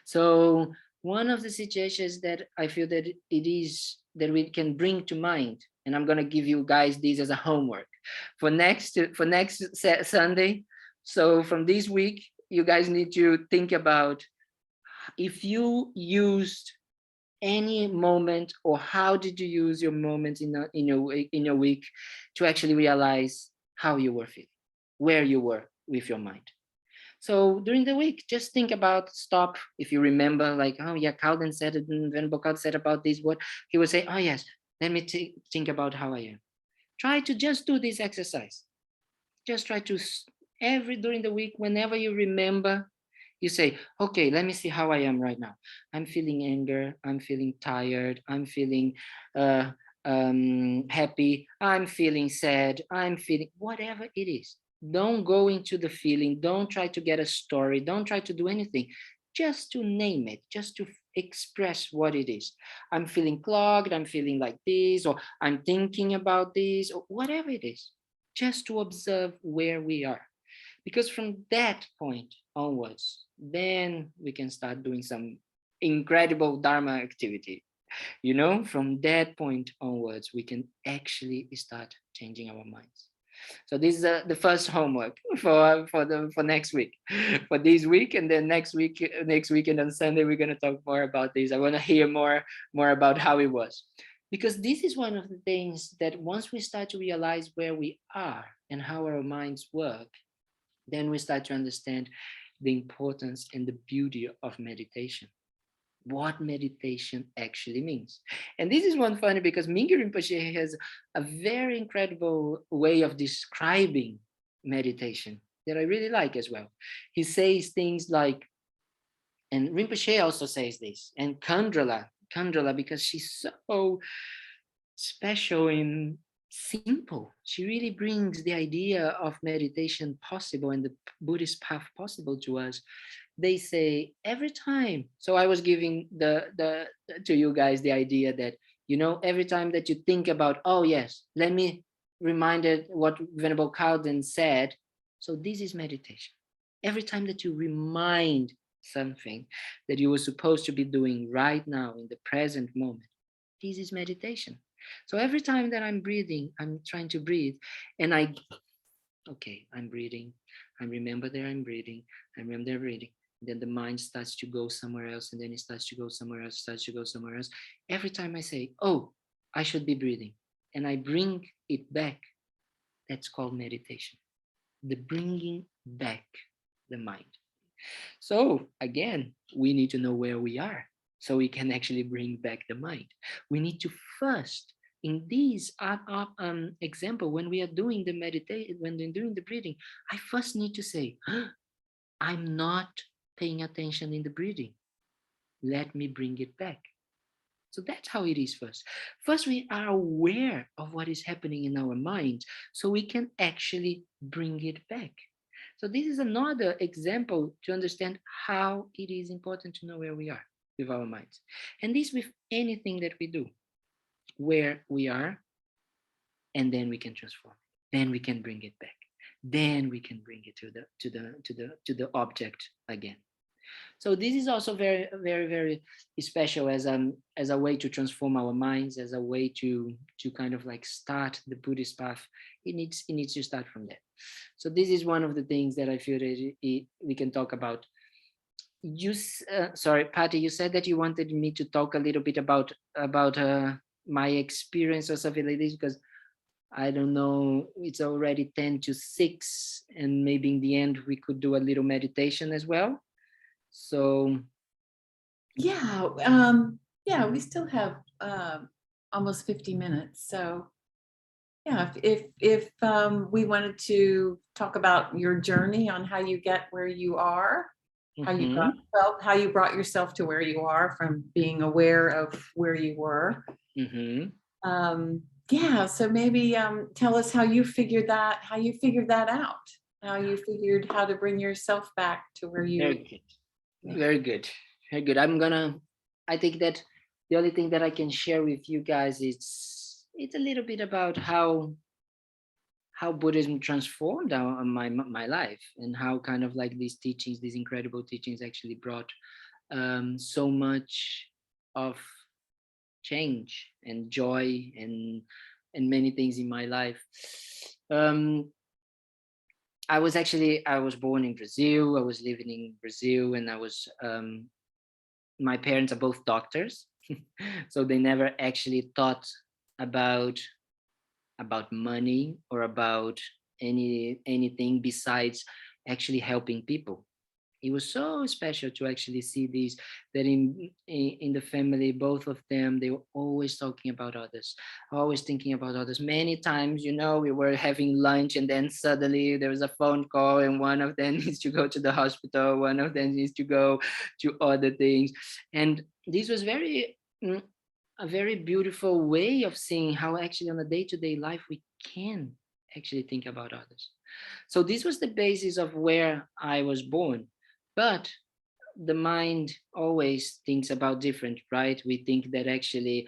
So one of the suggestions that I feel that it is that we can bring to mind, and I'm going to give you guys this as a homework for next Sunday. So from this week, you guys need to think about if you used any moment, or how did you use your moment in your week to actually realize how you were feeling, where you were with your mind. So during the week, just think about, stop. If you remember, like, oh yeah, Kalden said it, and Venerable Kalden said about this, what he would say, oh yes, let me think about how I am. Try to just do this exercise. Just try to during the week, whenever you remember, you say, okay, let me see how I am right now. I'm feeling anger. I'm feeling tired. I'm feeling happy. I'm feeling sad. I'm feeling whatever it is. Don't go into the feeling. Don't try to get a story. Don't try to do anything. Just to name it, just to express what it is. I'm feeling clogged. I'm feeling like this, or I'm thinking about this, or whatever it is. Just to observe where we are. Because from that point onwards, then we can start doing some incredible Dharma activity. You know, from that point onwards, we can actually start changing our minds. So this is the first homework for next week, for this week, and then next weekend on Sunday we're going to talk more about this. I want to hear more about how it was, because this is one of the things that once we start to realize where we are and how our minds work, then we start to understand the importance and the beauty of meditation. What meditation actually means. And this is one funny, because Mingyur Rinpoche has a very incredible way of describing meditation. that I really like as well. He says things like, and Rinpoche also says this, and Kandrila, because she's so special and simple. She really brings the idea of meditation possible and the Buddhist path possible to us. They say every time. So I was giving the to you guys the idea that, you know, every time that you think about, oh yes, let me remind it what Venerable Kalden said. So this is meditation. Every time that you remind something that you were supposed to be doing right now in the present moment, this is meditation. So every time that I'm breathing, I'm trying to breathe, and okay, I'm breathing. I remember that I'm breathing. I remember breathing. Then the mind starts to go somewhere else, and then it starts to go somewhere else, starts to go somewhere else. Every time I say, oh, I should be breathing, and I bring it back, that's called meditation. The bringing back the mind. So again, we need to know where we are so we can actually bring back the mind. We need to first, in this example, when we are doing the meditation, when we're doing the breathing, I first need to say, I'm not paying attention in the breathing. Let me bring it back. So that's how it is first. First, we are aware of what is happening in our mind so we can actually bring it back. So this is another example to understand how it is important to know where we are with our minds. And this with anything that we do, where we are, and then we can transform. Then we can bring it back. Then we can bring it to the object again. So this is also very, very, very special as a way to transform our minds, as a way to kind of like start the Buddhist path. It needs to start from there. So this is one of the things that I feel that we can talk about. Sorry, Patty, you said that you wanted me to talk a little bit about my experience or something like this, because I don't know, it's already 10 to 6, and maybe in the end we could do a little meditation as well. So yeah, we still have almost 50 minutes. So yeah, if we wanted to talk about your journey on how you get where you are, how you brought yourself to where you are from being aware of where you were. Yeah, so maybe tell us how you figured that out, how you figured how to bring yourself back to where you. Very good. Very good. I think that the only thing that I can share with you guys is it's a little bit about how Buddhism transformed my life, and how kind of like these teachings, these incredible teachings, actually brought so much of change and joy and many things in my life. I was born in Brazil. I was living in Brazil, and my parents are both doctors. So they never actually thought about money or about anything besides actually helping people. It was so special to actually see these, that in the family, both of them, they were always talking about others, always thinking about others. Many times, we were having lunch, and then suddenly there was a phone call, and one of them needs to go to the hospital, one of them needs to go to other things. And this was a very beautiful way of seeing how actually on a day-to-day life we can actually think about others. So this was the basis of where I was born. But the mind always thinks about different, right? We think that actually,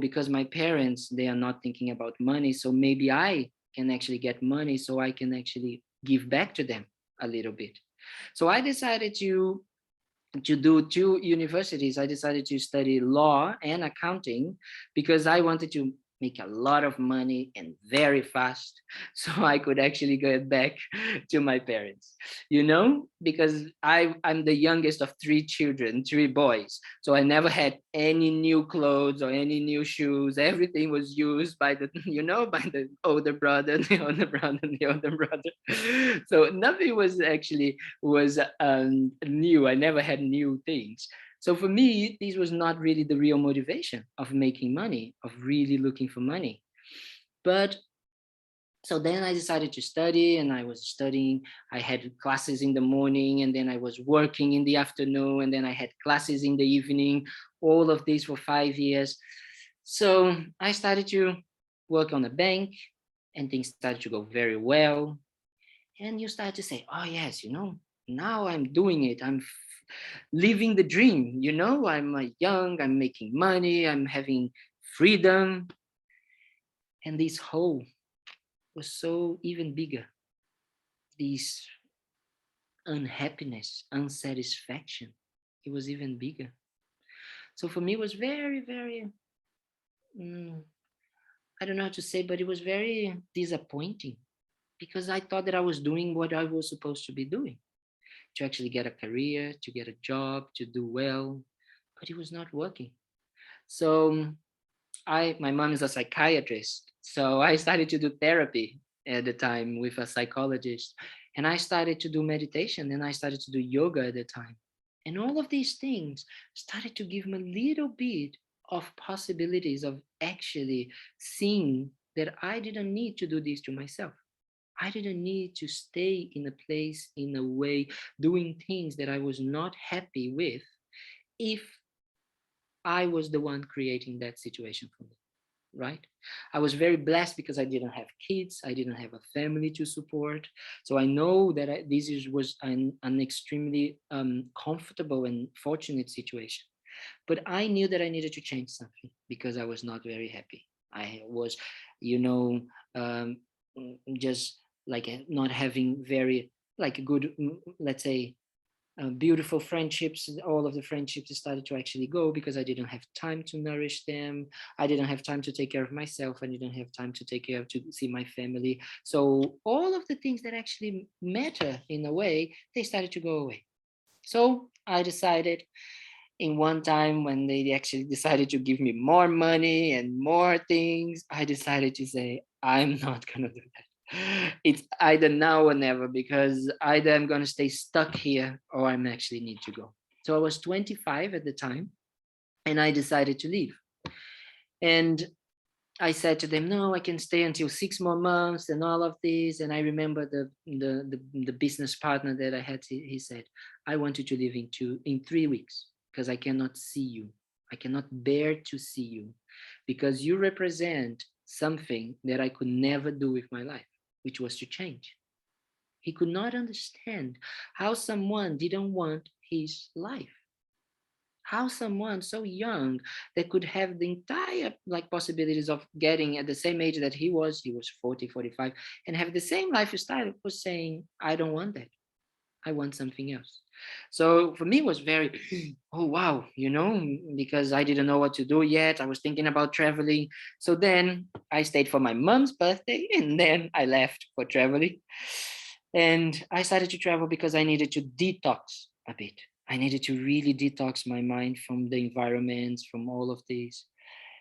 because my parents, they are not thinking about money, so maybe I can actually get money so I can actually give back to them a little bit. So I decided to do 2 universities. I decided to study law and accounting because I wanted to make a lot of money and very fast, so I could actually get back to my parents, because I'm the youngest of 3 children, 3 boys. So I never had any new clothes or any new shoes. Everything was used by the, by the older brother, the older brother, the older brother. So nothing was new. I never had new things. So for me, this was not really the real motivation of making money, of really looking for money. But So then I decided to study, and I was studying. I had classes in the morning, and then I was working in the afternoon, and then I had classes in the evening, all of this for 5 years. So I started to work on a bank, and things started to go very well. And you start to say, oh yes, now I'm doing it. I'm living the dream. I'm young, I'm making money, I'm having freedom. And this hole was so even bigger. This unhappiness, unsatisfaction, it was even bigger. So for me, it was very, very, I don't know how to say, but it was very disappointing, because I thought that I was doing what I was supposed to be doing, to actually get a career, to get a job, to do well, but it was not working. So my mom is a psychiatrist, so I started to do therapy at the time with a psychologist, and I started to do meditation, and I started to do yoga at the time. And all of these things started to give me a little bit of possibilities of actually seeing that I didn't need to do this to myself. I didn't need to stay in a place, in a way, doing things that I was not happy with, if I was the one creating that situation for me, right? I was very blessed because I didn't have kids, I didn't have a family to support. So I know that was an extremely comfortable and fortunate situation. But I knew that I needed to change something, because I was not very happy. I was, you know, um, just like not having very like good, let's say, beautiful friendships. All of the friendships started to actually go because I didn't have time to nourish them. I didn't have time to take care of myself. I didn't have time to take care of, to see my family. So all of the things that actually matter in a way, they started to go away. So I decided, in one time when they actually decided to give me more money and more things, I decided to say, I'm not gonna do that. It's either now or never, because either I'm gonna stay stuck here or I'm actually need to go. So I was 25 at the time, and I decided to leave. And I said to them, no, I can stay until 6 more months and all of this. And I remember the business partner that I had, he said, I want you to leave in 3 weeks, because I cannot see you. I cannot bear to see you, because you represent something that I could never do with my life, which was to change. He could not understand how someone didn't want his life, how someone so young that could have the entire like possibilities of getting at the same age that he was 40, 45, and have the same lifestyle, was saying, I don't want that. I want something else. So for me, it was very, oh, wow, because I didn't know what to do yet. I was thinking about traveling. So then I stayed for my mom's birthday, and then I left for traveling. And I started to travel because I needed to detox a bit. I needed to really detox my mind from the environments, from all of this.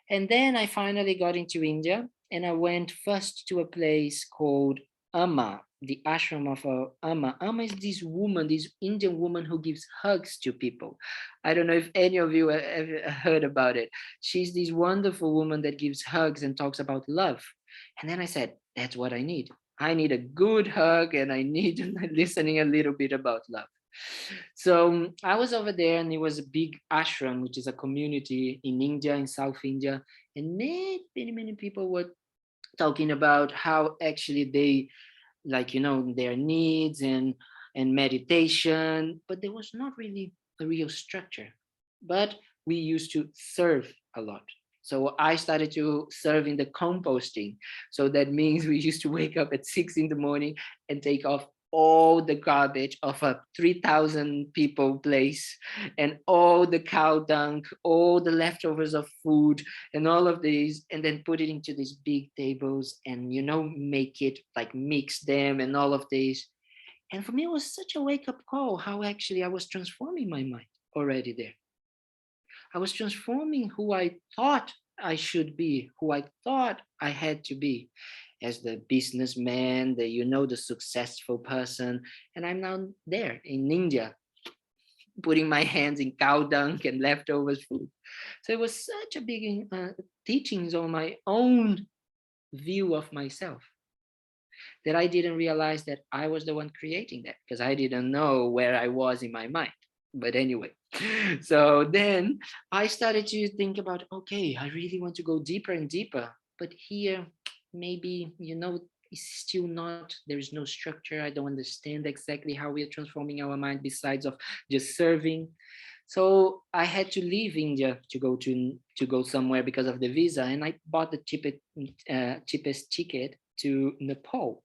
And then I finally got into India, and I went first to a place called Amma, the ashram of Amma. Amma is this woman, this Indian woman who gives hugs to people. I don't know if any of you have ever heard about it. She's this wonderful woman that gives hugs and talks about love. And then I said, that's what I need. I need a good hug, and I need listening a little bit about love. So I was over there, and it was a big ashram, which is a community in India, in South India. And many, many, many people were talking about how actually they, like, their needs and meditation, but there was not really a real structure. But we used to serve a lot. So I started to serve in the composting. So that means we used to wake up at 6 in the morning and take off all the garbage of a 3,000 people place, and all the cow dung, all the leftovers of food and all of these, and then put it into these big tables and, make it like mix them and all of these. And for me, it was such a wake-up call, how actually I was transforming my mind already there. I was transforming who I thought I should be, who I thought I had to be, as the businessman, the successful person. And I'm now there in India, putting my hands in cow dung and leftovers food. So it was such a big teachings on my own view of myself. that I didn't realize that I was the one creating that, because I didn't know where I was in my mind. But anyway, so then I started to think about, okay, I really want to go deeper and deeper, but here maybe, it's still not, there is no structure. I don't understand exactly how we are transforming our mind besides of just serving. So I had to leave India to go somewhere because of the visa, and I bought the cheapest ticket to Nepal.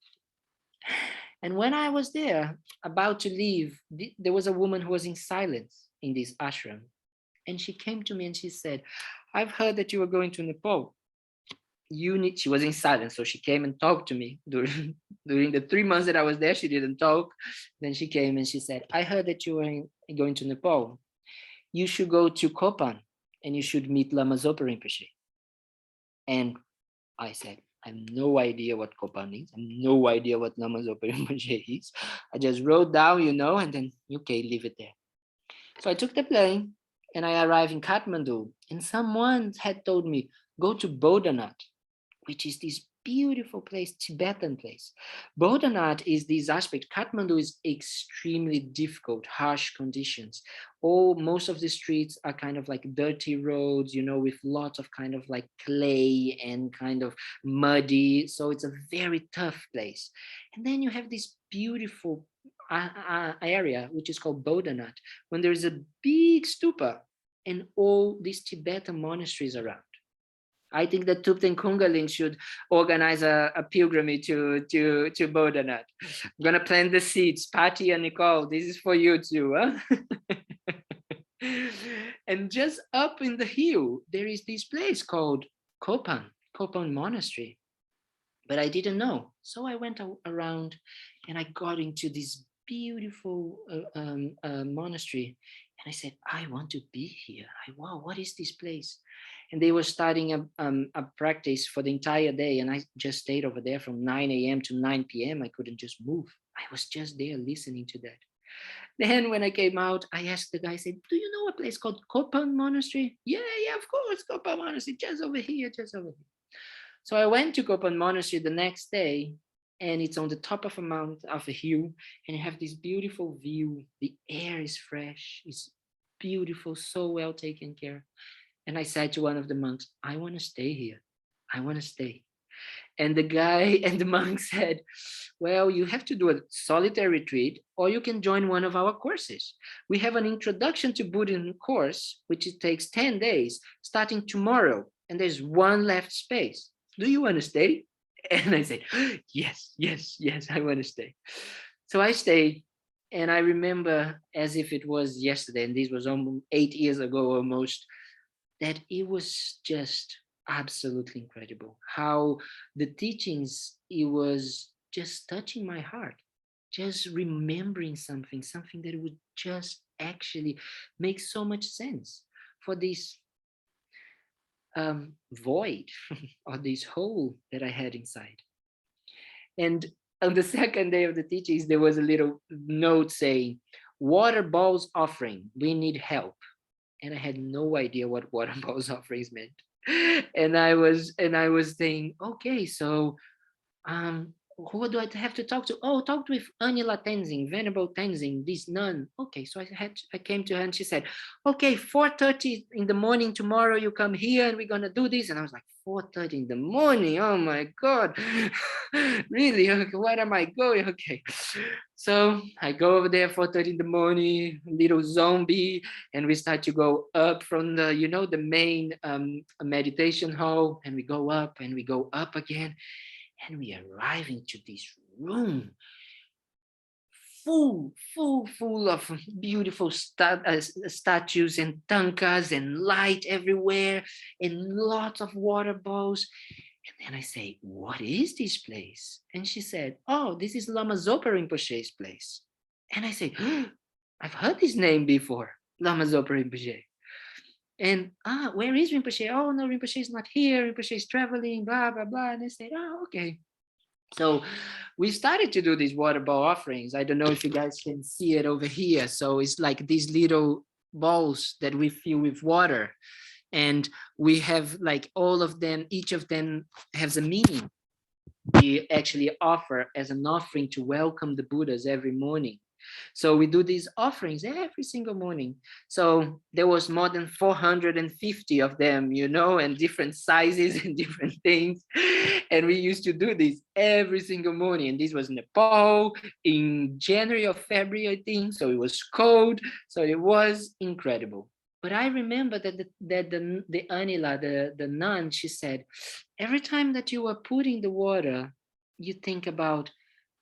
And when I was there, about to leave, there was a woman who was in silence in this ashram. And she came to me and she said, I've heard that you were going to Nepal. She was in silence. So she came and talked to me during the 3 months that I was there. She didn't talk. Then she came and she said, I heard that you were going to Nepal. You should go to Koppan and you should meet Lama Zopa Rinpoche. And I said, I have no idea what Koppan is. I have no idea what Lama Zopa Rinpoche is. I just wrote down, and then, okay, leave it there. So I took the plane and I arrived in Kathmandu, and someone had told me, go to Bodhanath, which is this beautiful place, Tibetan place. Bodhanath is this aspect. Kathmandu is extremely difficult, harsh conditions. Most of the streets are kind of like dirty roads, with lots of kind of like clay and kind of muddy. So it's a very tough place. And then you have this beautiful area, which is called Bodhanath, when there is a big stupa and all these Tibetan monasteries around. I think that Thupten Kungaling should organize a pilgrimage to Bodhanath. I'm gonna plant the seeds. Patty and Nicole, this is for you too. Huh? And just up in the hill, there is this place called Koppan Monastery. But I didn't know. So I went around and I got into this beautiful monastery. And I said, I want to be here. Wow, what is this place? And they were starting a practice for the entire day. And I just stayed over there from 9 a.m. to 9 p.m. I couldn't just move. I was just there listening to that. Then when I came out, I asked the guy, I said, do you know a place called Koppan Monastery? Yeah, of course, Koppan Monastery, just over here. So I went to Koppan Monastery the next day, and it's on the top of a hill, and you have this beautiful view. The air is fresh, it's beautiful, so well taken care. And I said to one of the monks, I want to stay here. I want to stay. And the guy and the monk said, well, you have to do a solitary retreat, or you can join one of our courses. We have an introduction to Buddhism course, which it takes 10 days, starting tomorrow. And there's one left space. Do you want to stay? And I said, yes, I want to stay. So I stayed, and I remember as if it was yesterday, and this was almost 8 years ago almost, that it was just absolutely incredible how the teachings, it was just touching my heart, just remembering something that would just actually make so much sense for this void or this hole that I had inside. And on the second day of the teachings, there was a little note saying, water bowls offering, we need help. And I had no idea what water bowls offerings meant. And I was saying, okay, so who do I have to talk to? Oh, talk with Anila Tenzing, Venerable Tenzing, this nun. Okay, so I came to her and she said, okay, 4:30 in the morning tomorrow, you come here and we're gonna do this. And I was like, 4:30 in the morning, oh my God, really? Okay, where am I going? Okay, so I go over there 4:30 in the morning, little zombie, and we start to go up from the, the main meditation hall, and we go up and we go up again. And we arrive into this room full of beautiful statues and tankas and light everywhere and lots of water bowls. And then I say, what is this place? And she said, oh, this is Lama Zopa Rinpoche's place. And I say, I've heard this name before, Lama Zopa Rinpoche. And where is Rinpoche? Oh no, Rinpoche is not here. Rinpoche is traveling, blah blah blah. And I said, okay. So we started to do these water bowl offerings. I don't know if you guys can see it over here. So it's like these little bowls that we fill with water, and we have like all of them. Each of them has a meaning. we actually offer as an offering to welcome the Buddhas every morning. So we do these offerings every single morning. So there was more than 450 of them, you know, and different sizes and different things. And we used to do this every single morning. And this was Nepal in January or February, I think. So it was cold. So it was incredible. But I remember that the Anila, the nun, she said, every time that you are putting the water, you think about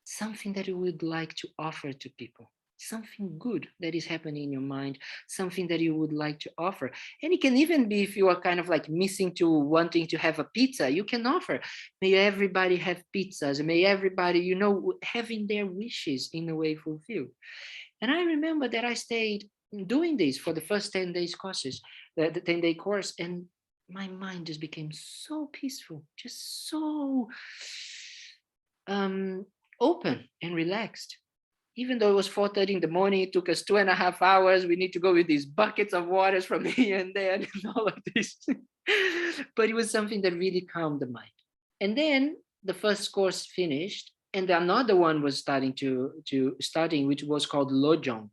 something that you would like to offer to people, something good that is happening in your mind, something that you would like to offer. And it can even be if you are kind of like missing to wanting to have a pizza, you can offer, may everybody have pizzas, may everybody, you know, having their wishes in a way fulfilled. And I remember that I stayed doing this for the first 10 days courses, the 10-day course, and my mind just became so peaceful, just so open and relaxed. Even though it was 4:30 in the morning, it took us 2.5 hours. We need to go with these buckets of waters from here and there and all of this. But it was something that really calmed the mind. And then the first course finished, and another one was starting, which was called Lojong,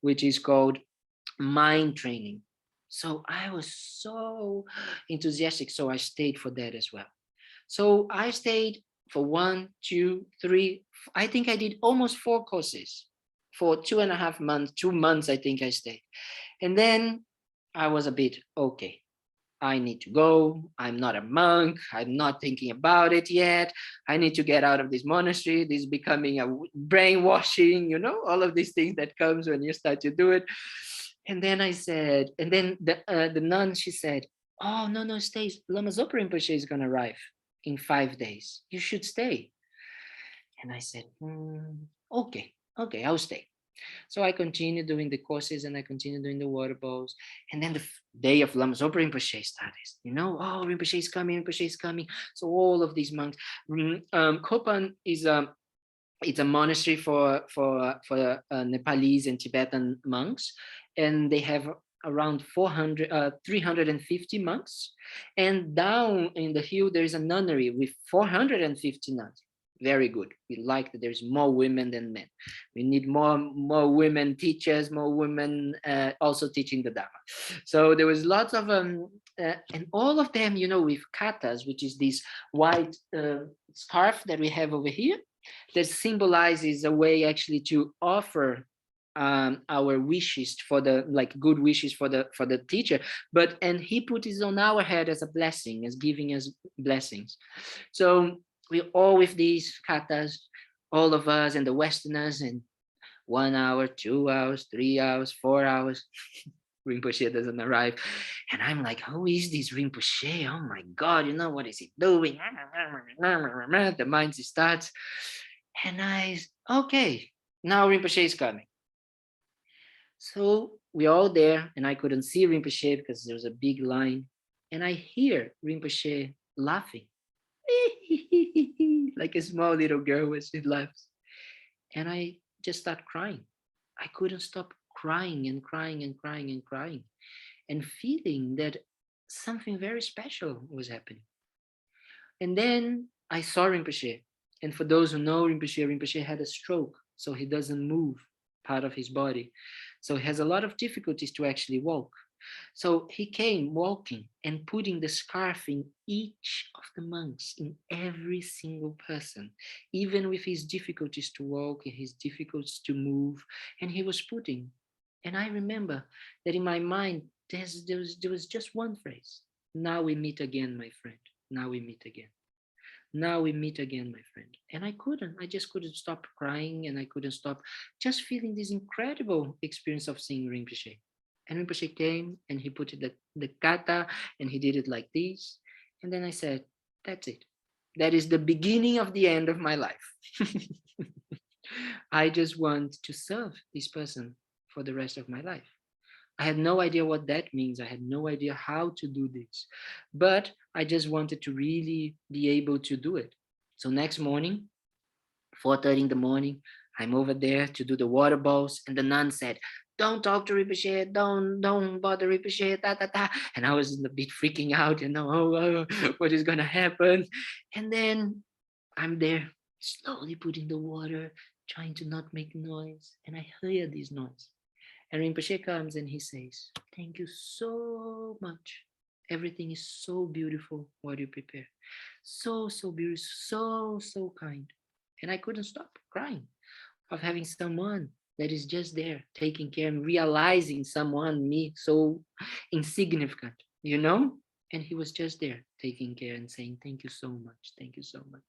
which is called mind training. So I was so enthusiastic. So I stayed for that as well. So I stayed for 1, 2, 3, I think I did almost 4 courses for 2.5 months, 2 months, I think I stayed. And then I was a bit, okay, I need to go. I'm not a monk. I'm not thinking about it yet. I need to get out of this monastery. This is becoming a brainwashing, you know, all of these things that comes when you start to do it. And then I said, and then the nun, she said, oh, no, stay. Lama Zopa Rinpoche is going to arrive in 5 days. You should stay. And I said, okay, I'll stay. So I continued doing the courses and I continued doing the water bowls. And then the day of Lama Zopa Rinpoche started, you know, oh, Rinpoche is coming. So all of these monks, Koppan is it's a monastery for Nepalese and Tibetan monks. And they have around 350 monks. And down in the hill, there is a nunnery with 450 nuns. Very good. We like that there's more women than men. We need more women teachers, more women also teaching the Dharma. So there was lots of, and all of them, you know, with katas, which is this white scarf that we have over here, that symbolizes a way actually to offer our wishes for the, like, good wishes for the teacher, and he put it on our head as a blessing, as giving us blessings. So we all with these katas, all of us and the Westerners, and 1 hour, 2 hours, 3 hours, 4 hours, Rinpoche doesn't arrive. And I'm like, who is this Rinpoche? Oh my God, you know, what is he doing? The mind starts. And okay, now Rinpoche is coming. So we're all there, and I couldn't see Rinpoche because there was a big line. And I hear Rinpoche laughing. Like a small little girl when she laughs. And I just start crying. I couldn't stop crying and crying and crying and crying, and feeling that something very special was happening. And then I saw Rinpoche. And for those who know Rinpoche had a stroke, so he doesn't move part of his body. So he has a lot of difficulties to actually walk. So he came walking and putting the scarf in each of the monks, in every single person, even with his difficulties to walk and his difficulties to move. And he was putting. And I remember that in my mind, there was just one phrase. Now we meet again, my friend. Now we meet again. Now we meet again, my friend. And I just couldn't stop crying, and I couldn't stop just feeling this incredible experience of seeing Rinpoche. And Rinpoche came and he put the kata and he did it like this. And then I said, that's it. That is the beginning of the end of my life. I just want to serve this person for the rest of my life. I had no idea what that means. I had no idea how to do this, but I just wanted to really be able to do it. So next morning, 4:30 in the morning, I'm over there to do the water bowls, and the nun said, don't talk to Rinpoche, don't bother Rinpoche, And I was a bit freaking out, you know, what is gonna happen? And then I'm there slowly putting the water, trying to not make noise. And I hear this noise. And Rinpoche comes and he says, thank you so much. Everything is so beautiful what you prepare. So, so beautiful, so, so kind. And I couldn't stop crying of having someone that is just there taking care and realizing someone, me, so insignificant, you know? And he was just there taking care and saying, thank you so much. Thank you so much.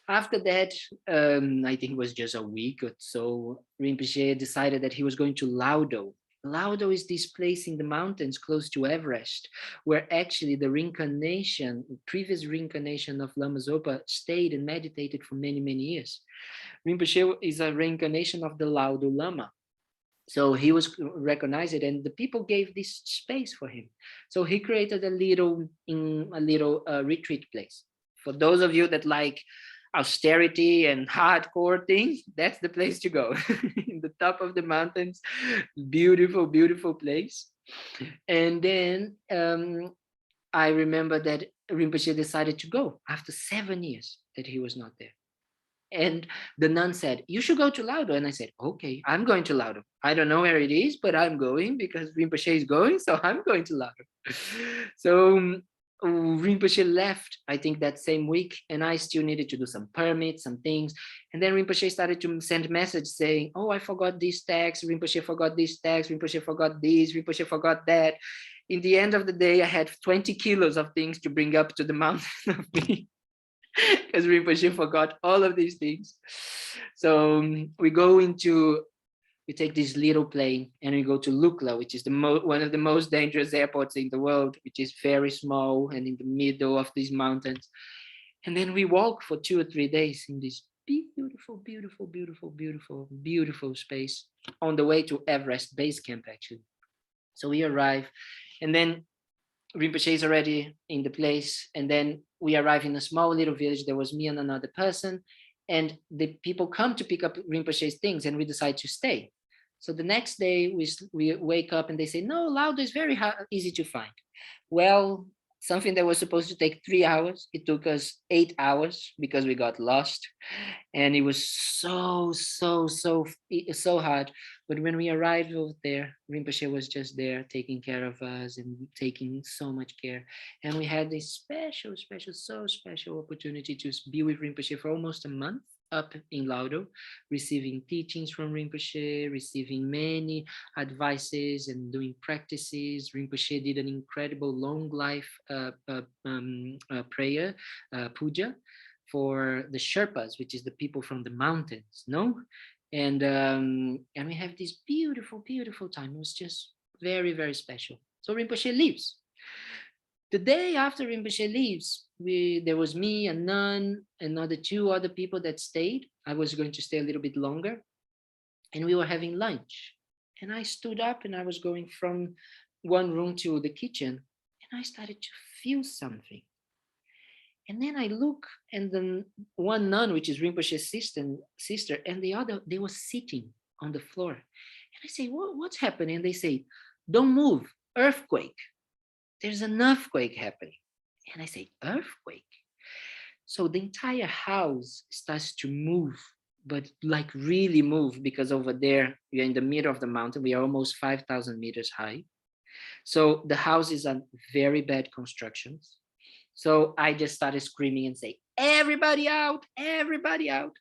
After that, I think it was just a week or so, Rinpoche decided that he was going to Laudo. Laudo is this place in the mountains close to Everest, where actually the reincarnation, previous reincarnation of Lama Zopa stayed and meditated for many, many years. Rinpoche is a reincarnation of the Laudo Lama. So he was recognized, and the people gave this space for him. So he created a little retreat place. For those of you that like austerity and hardcore things, that's the place to go. In the top of the mountains, beautiful, beautiful place. And then I remember that Rinpoche decided to go after 7 years that he was not there. And the nun said, you should go to Laudo. And I said, okay, I'm going to Laudo. I don't know where it is, but I'm going because Rinpoche is going. So I'm going to Laudo. So Rinpoche left, I think that same week, and I still needed to do some permits, some things. And then Rinpoche started to send message saying, oh, I forgot this text. Rinpoche forgot this text. Rinpoche forgot this. Rinpoche forgot that. In the end of the day, I had 20 kilos of things to bring up to the mountain of me. Because Rinpoche forgot all of these things. So we take this little plane and we go to Lukla, which is one of the most dangerous airports in the world, which is very small and in the middle of these mountains. And then we walk for 2 or 3 days in this beautiful, beautiful, beautiful, beautiful, beautiful space on the way to Everest Base Camp, actually. So we arrive, and then Rinpoche is already in the place, and then we arrive in a small little village. There was me and another person, and the people come to pick up Rinpoche's things, and we decide to stay. So the next day we wake up and they say, no, Laudo is very easy to find. Well, something that was supposed to take 3 hours, it took us 8 hours because we got lost, and it was so hard. But when we arrived over there, Rinpoche was just there taking care of us and taking so much care. And we had this special opportunity to be with Rinpoche for almost a month up in Laudo, receiving teachings from Rinpoche, receiving many advices and doing practices. Rinpoche did an incredible long life prayer, puja, for the Sherpas, which is the people from the mountains, no? And we have this beautiful, beautiful time. It was just very, very special. So Rinpoche leaves. The day after Rinpoche leaves, there was me, a nun, another 2 other people that stayed. I was going to stay a little bit longer, and we were having lunch. And I stood up and I was going from one room to the kitchen, and I started to feel something. And then I look, and then one nun, which is Rinpoche's sister, and the other, they were sitting on the floor. And I say, what's happening? And they say, don't move, earthquake. There's an earthquake happening. And I say, earthquake? So the entire house starts to move, but like really move, because over there, we are in the middle of the mountain. We are almost 5,000 meters high. So the house is on very bad constructions. So I just started screaming and say, everybody out, everybody out.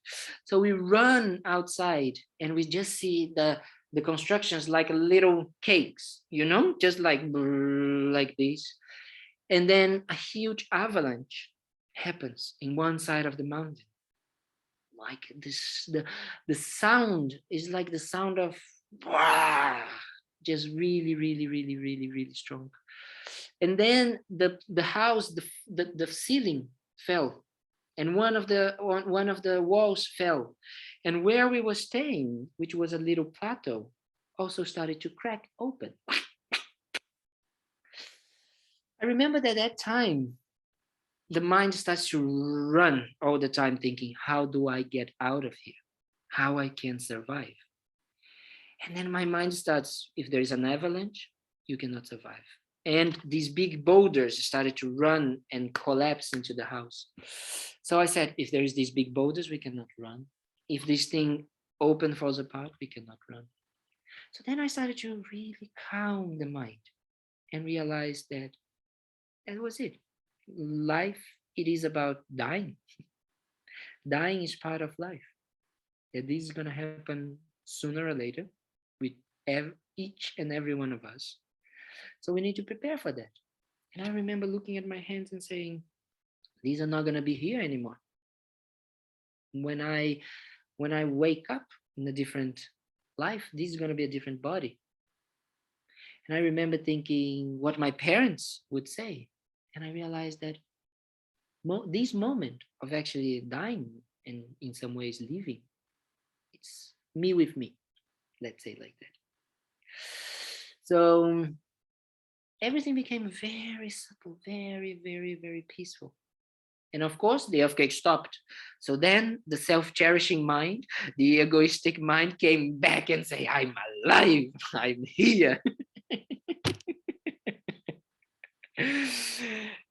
So we run outside and we just see the constructions like little cakes, you know, just like this. And then a huge avalanche happens in one side of the mountain. Like this, the sound is like the sound of just really, really, really, really, really strong. And then the house, the ceiling fell, and one of the walls fell, and where we were staying, which was a little plateau, also started to crack open. I remember that at that time, the mind starts to run all the time, thinking, how do I get out of here? How I can survive? And then my mind starts, if there is an avalanche, you cannot survive. and these big boulders started to run and collapse into the house. So I said, if there is these big boulders, we cannot run. If this thing open falls apart, we cannot run. So then I started to really calm the mind and realize that that was it. Life, it is about dying. Dying is part of life. That this is going to happen sooner or later with each and every one of us. So we need to prepare for that. And I remember looking at my hands and saying, these are not going to be here anymore. When I wake up in a different life, this is going to be a different body. And I remember thinking what my parents would say. And I realized that this moment of actually dying and in some ways leaving, it's me with me, let's say like that. So everything became very subtle, very, very, very peaceful. And of course, the earthquake stopped. So then the self-cherishing mind, the egoistic mind came back and say, I'm alive, I'm here.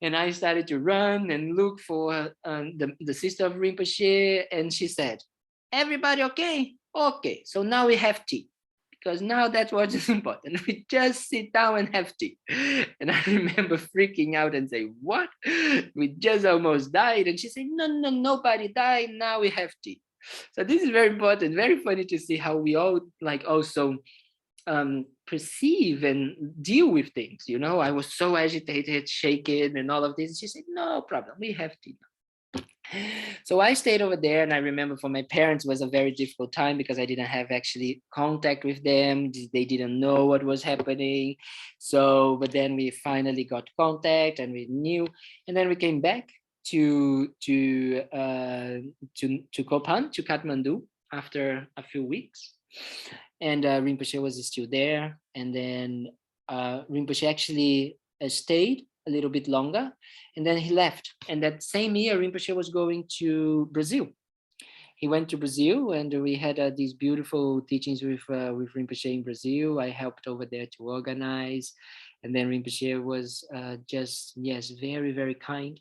And I started to run and look for the sister of Rinpoche, and she said, everybody okay? Okay, so now we have tea. Because now that's what is important. We just sit down and have tea. And I remember freaking out and say, what? We just almost died. And she said, no, nobody died. Now we have tea. So this is very important. Very funny to see how we all also perceive and deal with things. You know, I was so agitated, shaken, and all of this. She said, no problem. We have tea now. So I stayed over there, and I remember for my parents was a very difficult time because I didn't have actually contact with them. They didn't know what was happening. So, but then we finally got contact and we knew, and then we came back to Koppan, to Kathmandu after a few weeks, and Rinpoche was still there, and then Rinpoche actually stayed a little bit longer, and then he left. And that same year, Rinpoche was going to Brazil. He went to Brazil, and we had these beautiful teachings with Rinpoche in Brazil. I helped over there to organize. And then Rinpoche was very, very kind.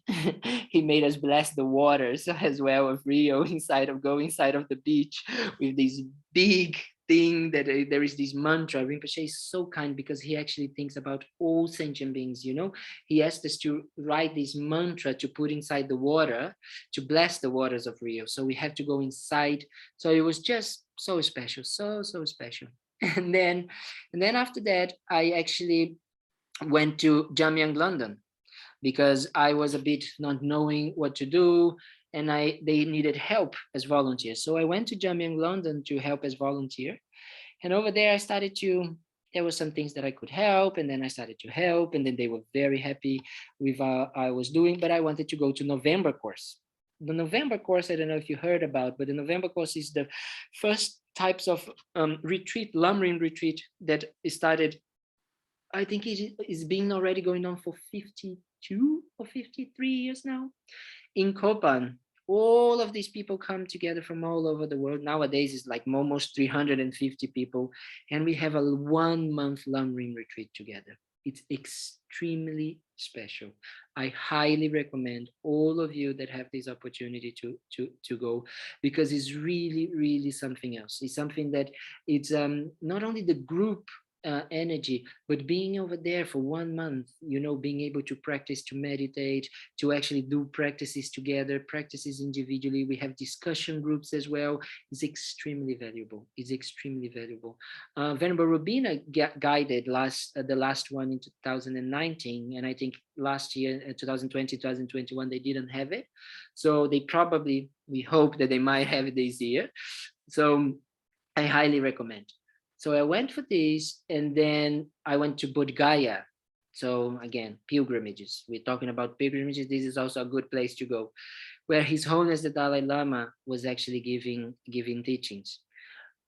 He made us bless the waters as well of Rio inside of the beach with this big thing that there is this mantra. Rinpoche is so kind because he actually thinks about all sentient beings, you know. He asked us to write this mantra to put inside the water to bless the waters of Rio. So we have to go inside. So it was just so special, so special. And then after that, I actually went to Jamyang, London, because I was a bit not knowing what to do, and they needed help as volunteers. So I went to Jamyang, London to help as volunteer. And over there, there were some things that I could help, and then I started to help, and then they were very happy with what I was doing, but I wanted to go to November course. The November course, I don't know if you heard about, but the November course is the first types of retreat, Lamrim retreat that started, I think it is being already going on for 52 or 53 years now in Koppan. All of these people come together from all over the world. Nowadays it's like almost 350 people, and we have a 1 month Lamrim retreat together. It's extremely special. I highly recommend all of you that have this opportunity to go, because it's really, really something else. It's something that it's not only the group energy, but being over there for 1 month, you know, being able to practice, to meditate, to actually do practices together, practices individually. We have discussion groups as well. It's extremely valuable. It's extremely valuable. Venerable Rubina guided the last one in 2019, and I think last year, 2020, 2021, they didn't have it. So we hope that they might have it this year. So I highly recommend. So I went for this, and then I went to Bodh Gaya. So again, pilgrimages. We're talking about pilgrimages. This is also a good place to go, where His Holiness the Dalai Lama was actually giving teachings.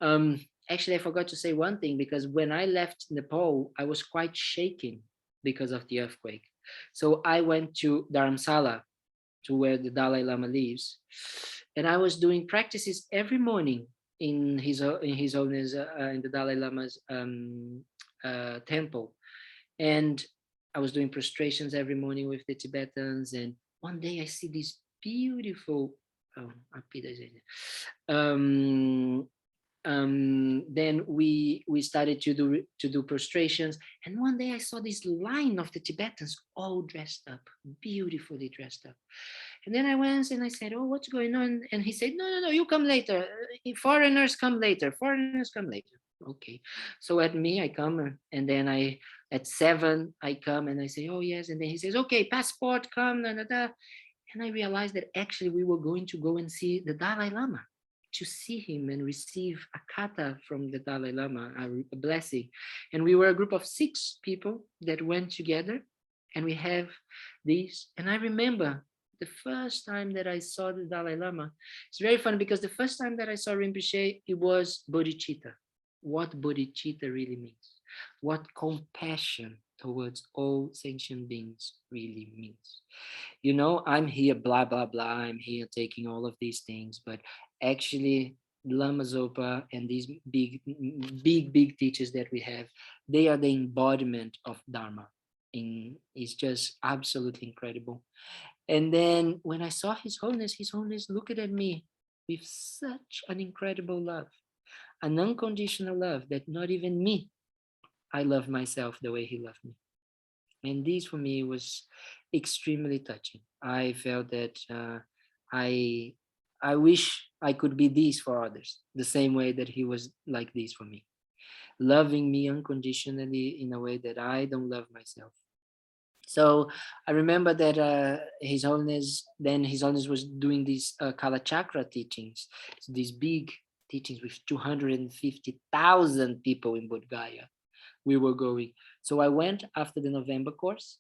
Actually, I forgot to say one thing, because when I left Nepal, I was quite shaken because of the earthquake. So I went to Dharamsala, to where the Dalai Lama lives, and I was doing practices every morning in His Holiness in the Dalai Lama's temple. And I was doing prostrations every morning with the Tibetans, and one day I see this beautiful, then we started to do prostrations, and one day I saw this line of the Tibetans all dressed up, beautifully dressed up. And then I went and I said, oh, what's going on? And he said, no, you come later. Foreigners come later. Foreigners come later. Okay. So at me, I come, and then at 7, I come and I say, oh, yes. And then he says, okay, passport, come, da, da, da. And I realized that actually we were going to go and see the Dalai Lama, to see him and receive a kata from the Dalai Lama, a blessing. And we were a group of 6 people that went together, and we have these. And I remember the first time that I saw the Dalai Lama, it's very funny because the first time that I saw Rinpoche, it was Bodhichitta. What Bodhichitta really means, what compassion towards all sentient beings really means. You know, I'm here, blah, blah, blah, I'm here taking all of these things, but actually Lama Zopa and these big teachers that we have, they are the embodiment of Dharma. It's just absolutely incredible. And then when I saw His Holiness looked at me with such an incredible love, an unconditional love that not even me, I love myself the way he loved me. And this for me was extremely touching. I felt that I wish I could be this for others, the same way that he was like this for me, loving me unconditionally in a way that I don't love myself. So I remember that His Holiness was doing these Kala Chakra teachings, so these big teachings with 250,000 people in Bodh Gaya. We were going. So I went after the November course,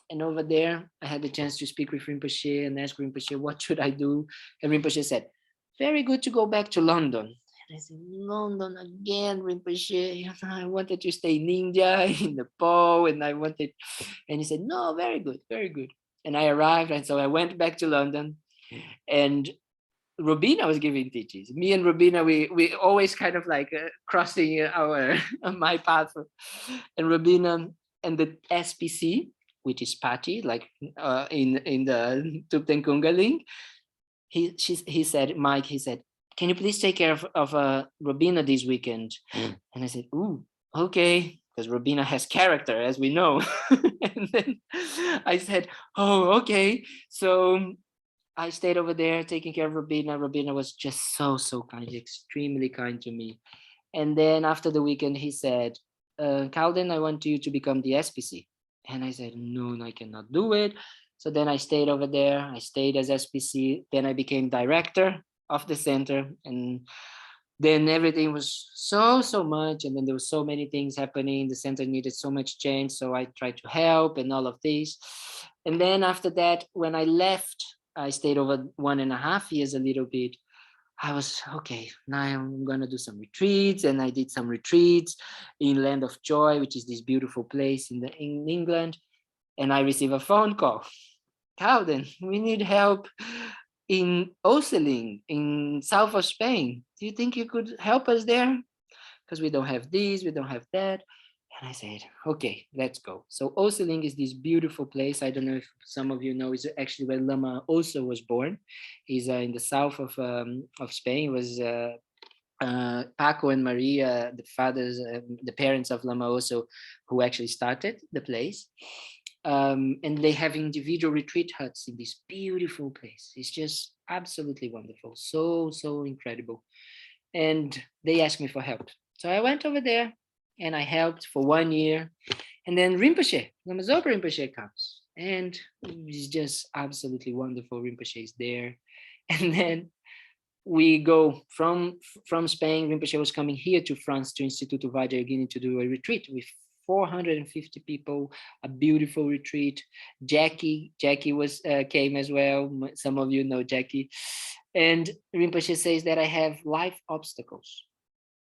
and over there I had the chance to speak with Rinpoche and ask Rinpoche, what should I do? And Rinpoche said, very good to go back to London. And I said, London again, Rinpoche. I wanted to stay in India, in Nepal, and he said, no, very good, very good. And I arrived, and so I went back to London, and Robina was giving teachings. Me and Robina, we always kind of like crossing my path. And Robina and the SPC, which is Patti, like in the Thupten Kunga link, he said, Mike, he said, can you please take care of Robina this weekend? And I said, ooh, okay, because Robina has character, as we know. And then I said, oh, okay. So I stayed over there taking care of Robina. Robina was just so kind, extremely kind to me. And then after the weekend, he said, Kalden, I want you to become the SPC. And I said, no, I cannot do it. So then I stayed over there. I stayed as SPC. Then I became director of the center. And then everything was so much. And then there were so many things happening. The center needed so much change. So I tried to help and all of this. And then after that, when I left, I stayed over 1.5 years, a little bit. I was, okay, now I'm going to do some retreats. And I did some retreats in Land of Joy, which is this beautiful place in England. And I received a phone call. Kalden, we need help in Oseling, in south of Spain. Do you think you could help us there? Because we don't have this, we don't have that. And I said, okay, let's go. So Oseling is this beautiful place. I don't know if some of you know, it's actually where Lama Oso was born. He's in the south of Spain. It was Paco and Maria, the parents of Lama Oso, who actually started the place. And they have individual retreat huts in this beautiful place. It's just absolutely wonderful. So incredible. And they asked me for help. So I went over there and I helped for 1 year. And then Rinpoche, Lama Zopa Rinpoche comes. And it's just absolutely wonderful. Rinpoche is there. And then we go from Spain. Rinpoche was coming here to France, to Instituto Vajrayogini, to do a retreat with 450 people, a beautiful retreat. Jackie came as well. Some of you know Jackie. And Rinpoche says that I have life obstacles.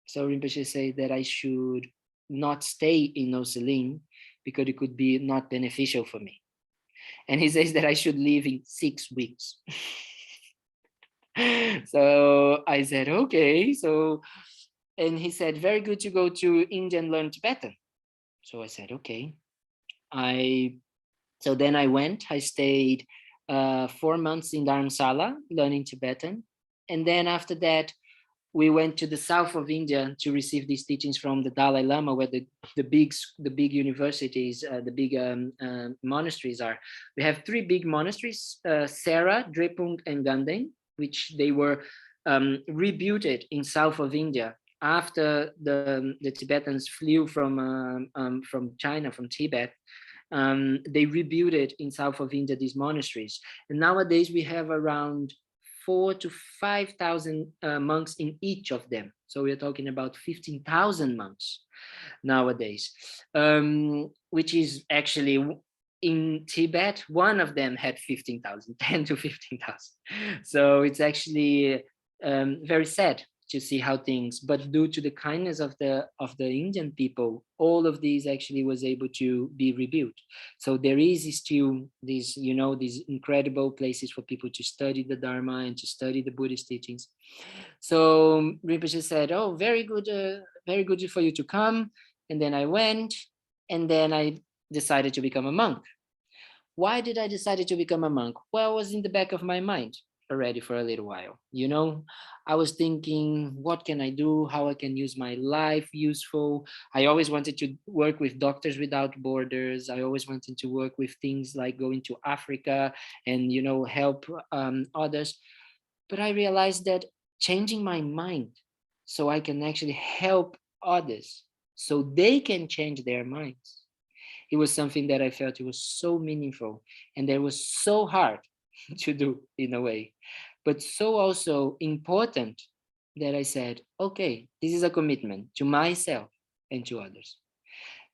So Rinpoche says that I should not stay in Oseling because it could be not beneficial for me. And he says that I should leave in 6 weeks. So I said, okay. And he said, very good to go to India and learn Tibetan. So I said, okay. I So then I stayed 4 months in Dharamsala learning Tibetan. And then after that, we went to the south of India to receive these teachings from the Dalai Lama, where the big universities, the big monasteries are. We have 3 big monasteries, Sera, Drepung, and Ganden, which they were rebuilt in south of India after the Tibetans flew from China, from Tibet. They rebuilt it in south of India, these monasteries. And nowadays we have around 4,000 to 5,000 monks in each of them. So we're talking about 15,000 monks nowadays, which is actually in Tibet, one of them had 15,000, 10 to 15,000. So it's actually very sad to see how things, but due to the kindness of the Indian people, all of these actually was able to be rebuilt. So there is still these, these incredible places for people to study the Dharma and to study the Buddhist teachings. So Rinpoche said, "Oh, very good for you to come." And then I went, and then I decided to become a monk. Why did I decide to become a monk? Well, it was in the back of my mind already for a little while. I was thinking, what can I do? How I can use my life useful? I always wanted to work with Doctors Without Borders. I always wanted to work with things like going to Africa and, help others. But I realized that changing my mind so I can actually help others so they can change their minds. It was something that I felt it was so meaningful and that was so hard to do in a way, but so also important that I said, okay, this is a commitment to myself and to others,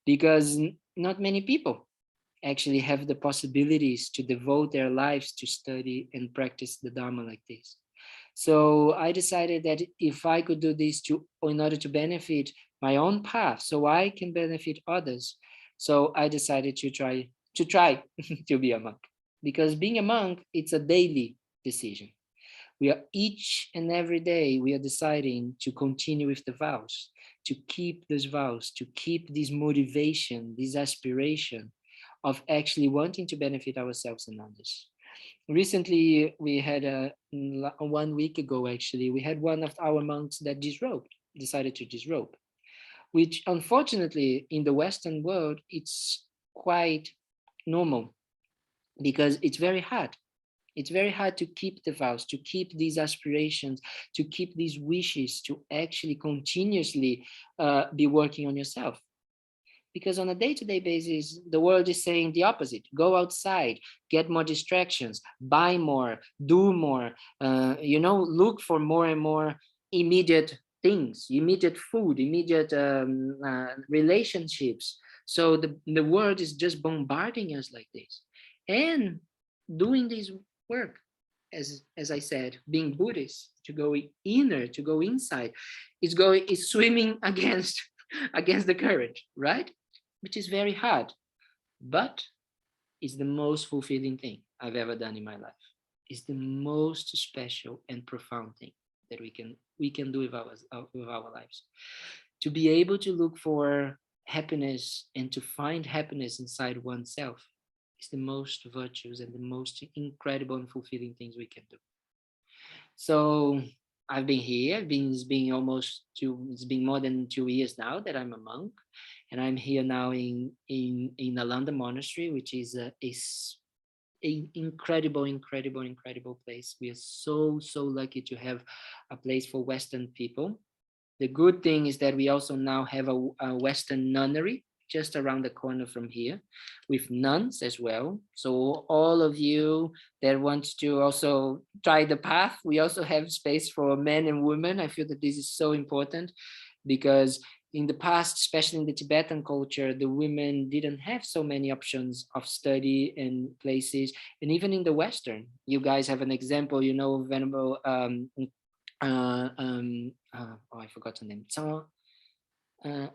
because not many people actually have the possibilities to devote their lives to study and practice the Dharma like this. So I decided that if I could do this in order to benefit my own path, so I can benefit others. So I decided to try to be a monk, because being a monk, it's a daily decision. We are each and every day, we are deciding to continue with the vows, to keep those vows, to keep this motivation, this aspiration of actually wanting to benefit ourselves and others. Recently, we had 1 week ago, actually, we had one of our monks that decided to disrobe, which unfortunately in the Western world, it's quite normal because it's very hard. It's very hard to keep the vows, to keep these aspirations, to keep these wishes, to actually continuously be working on yourself. Because on a day-to-day basis, the world is saying the opposite. Go outside, get more distractions, buy more, do more, look for more and more immediate things, immediate food, immediate relationships. So the world is just bombarding us like this. And doing this work, as I said, being Buddhist, to go inner, to go inside, is swimming against the current, right? Which is very hard, but it's the most fulfilling thing I've ever done in my life. It's the most special and profound thing that we can do with our lives. To be able to look for happiness and to find happiness inside oneself is the most virtuous and the most incredible and fulfilling things we can do. So I've been here. It's been more than 2 years now that I'm a monk, and I'm here now in Kalden Monastery, which is a incredible place. We are so lucky to have a place for Western people. The good thing is that we also now have a Western nunnery just around the corner from here, with nuns as well. So all of you that want to also try the path, we also have space for men and women. I feel that this is so important because in the past, especially in the Tibetan culture, the women didn't have so many options of study and places. And even in the Western, you guys have an example, Venerable, I forgot her name.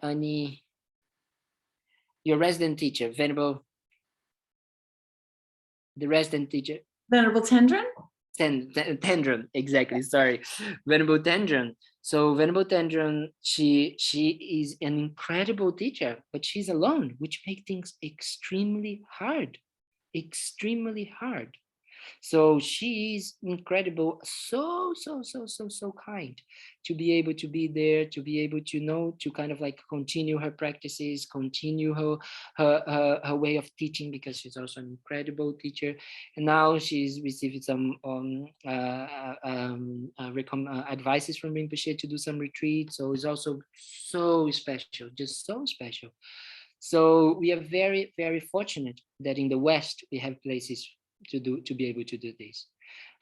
Annie, your resident teacher, the resident teacher. Venerable Tendron? Tendron, exactly, sorry. Venerable Tendron. So Venerable Tendron, she is an incredible teacher, but she's alone, which makes things extremely hard. extremely hard. So she is incredible, so kind to be able to be there, to be able to know, to kind of like continue her practices, continue her way of teaching, because she's also an incredible teacher. And now she's received some advices from Rinpoche to do some retreats. So it's also so special, just so special. So we are very, very fortunate that in the West we have places to be able to do this.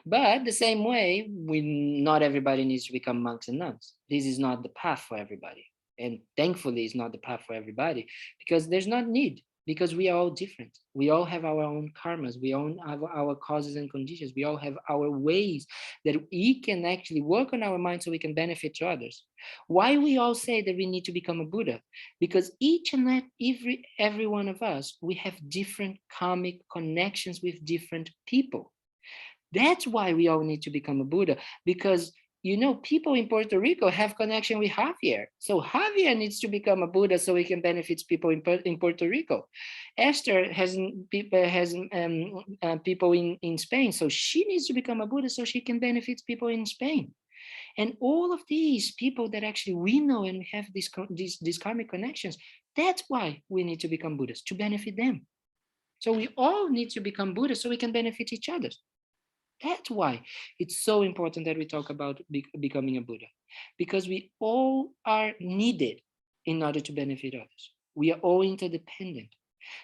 But the same way, not everybody needs to become monks and nuns. This is not the path for everybody. And thankfully, it's not the path for everybody, because there's not need, because we are all different. We all have our own karmas. We all have our causes and conditions. We all have our ways that we can actually work on our mind so we can benefit to others. Why we all say that we need to become a Buddha? Because each and every one of us, we have different karmic connections with different people. That's why we all need to become a Buddha, because people in Puerto Rico have connection with Javier. So Javier needs to become a Buddha so he can benefit people in Puerto Rico. Esther has people in Spain, so she needs to become a Buddha so she can benefit people in Spain. And all of these people that actually we know and we have these karmic connections, that's why we need to become Buddhas, to benefit them. So we all need to become Buddhas so we can benefit each other. That's why it's so important that we talk about becoming a Buddha, because we all are needed in order to benefit others. We are all interdependent.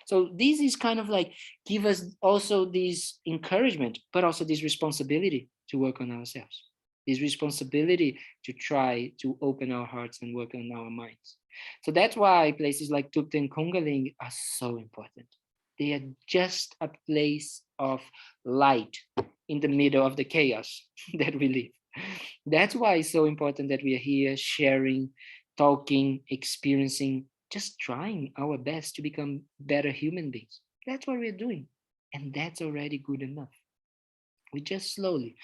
So this is kind of like give us also this encouragement, but also this responsibility to work on ourselves, this responsibility to try to open our hearts and work on our minds. So that's why places like Thupten Kungaling are so important. They are just a place of light in the middle of the chaos that we live. That's why it's so important that we are here sharing, talking, experiencing, just trying our best to become better human beings. That's what we're doing. And that's already good enough. We just slowly,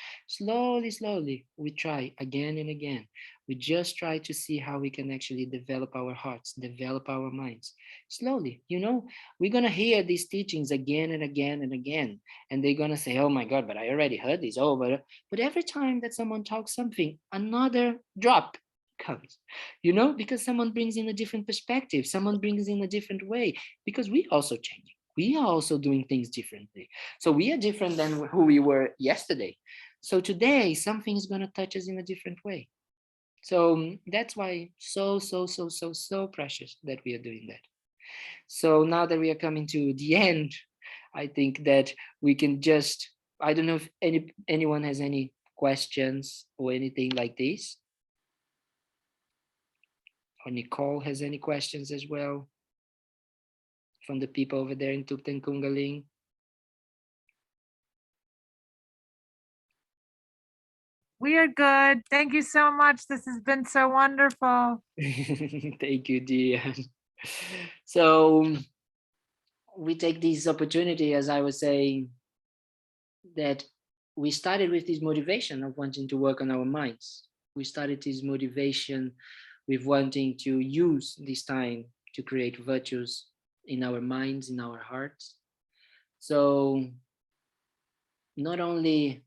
we try again and again. We just try to see how we can actually develop our hearts, develop our minds. Slowly, we're going to hear these teachings again and again and again. And they're going to say, oh my God, but I already heard this. Oh, but every time that someone talks something, another drop comes, because someone brings in a different perspective. Someone brings in a different way, because we also change. We are also doing things differently. So we are different than who we were yesterday. So today, something is going to touch us in a different way. So that's why so precious that we are doing that. So now that we are coming to the end, I think that we can just, I don't know if anyone has any questions or anything like this. Or Nicole has any questions as well from the people over there in Thupten Kungaling. We are good. Thank you so much. This has been so wonderful. Thank you, Diane. So we take this opportunity, as I was saying, that we started with this motivation of wanting to work on our minds. We started this motivation with wanting to use this time to create virtues in our minds, in our hearts. So not only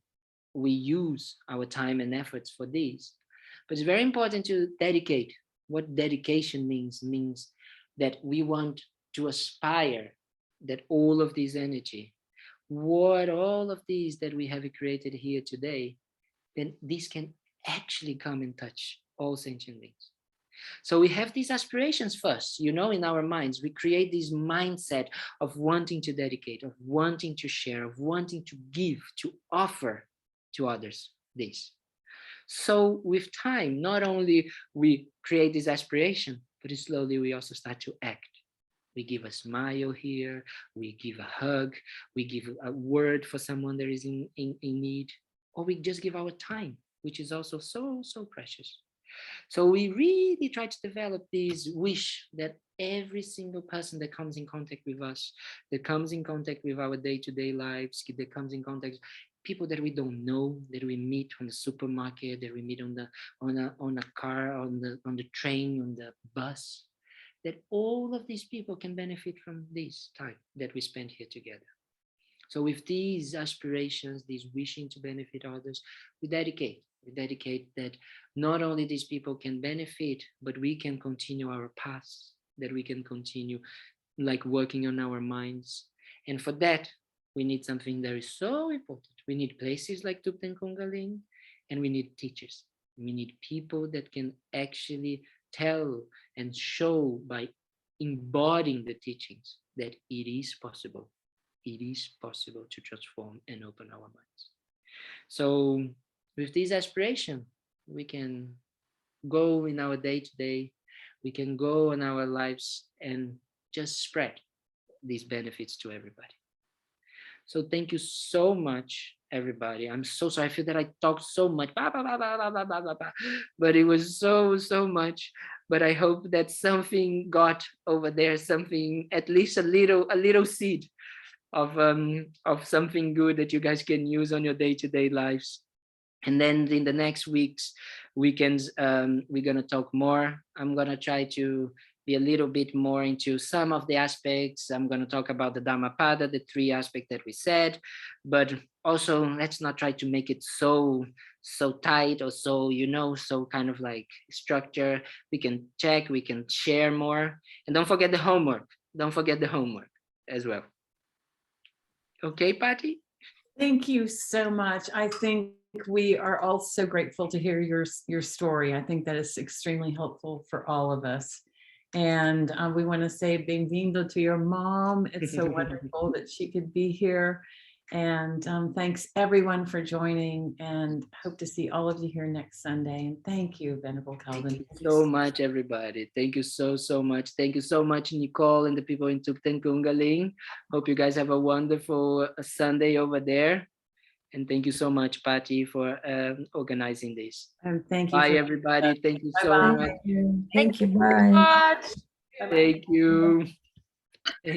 we use our time and efforts for this, but it's very important to dedicate. What dedication means that we want to aspire that all of this energy, all of these that we have created here today, then this can actually come and touch all sentient beings. So we have these aspirations first, in our minds. We create this mindset of wanting to dedicate, of wanting to share, of wanting to give, to offer to others this. So with time, not only we create this aspiration, but slowly we also start to act. We give a smile here, we give a hug, we give a word for someone that is in need, or we just give our time, which is also so precious. So we really try to develop this wish that every single person that comes in contact with us, that comes in contact with our day-to-day lives, that comes in contact, people that we don't know, that we meet on the supermarket, that we meet on a car, on the train, on the bus, that all of these people can benefit from this time that we spend here together. So with these aspirations, these wishing to benefit others, we dedicate that not only these people can benefit, but we can continue our paths, that we can continue like working on our minds. And for that, we need something that is so important. We need places like Thupten Kungaling, and we need teachers. We need people that can actually tell and show by embodying the teachings that it is possible. It is possible to transform and open our minds. So with this aspiration, we can go in our day-to-day, we can go in our lives and just spread these benefits to everybody. So thank you so much, everybody. I'm so sorry. I feel that I talked so much, but it was so much. But I hope that something got over there, something, at least a little seed of something good that you guys can use on your day-to-day lives. And then in the next weekends, we're gonna talk more. I'm gonna try to be a little bit more into some of the aspects. I'm going to talk about the Dhammapada, the 3 aspects that we said, but also let's not try to make it so tight or so, so kind of like structure. We can check, we can share more, and don't forget the homework. Don't forget the homework as well. Okay, Patty? Thank you so much. I think we are all so grateful to hear your story. I think that is extremely helpful for all of us. And we want to say bem-vindo to your mom. It's so wonderful that she could be here. And thanks everyone for joining, and hope to see all of you here next Sunday. And thank you, Venerable Kalden. Thank you so much, everybody. Thank you so much. Thank you so much, Nicole and the people in Thupten Kungaling. Hope you guys have a wonderful Sunday over there. And thank you so much, Patty, for organizing this. And thank you. Bye, everybody. Thank you so Bye-bye. much. Thank you. Bye. Thank you.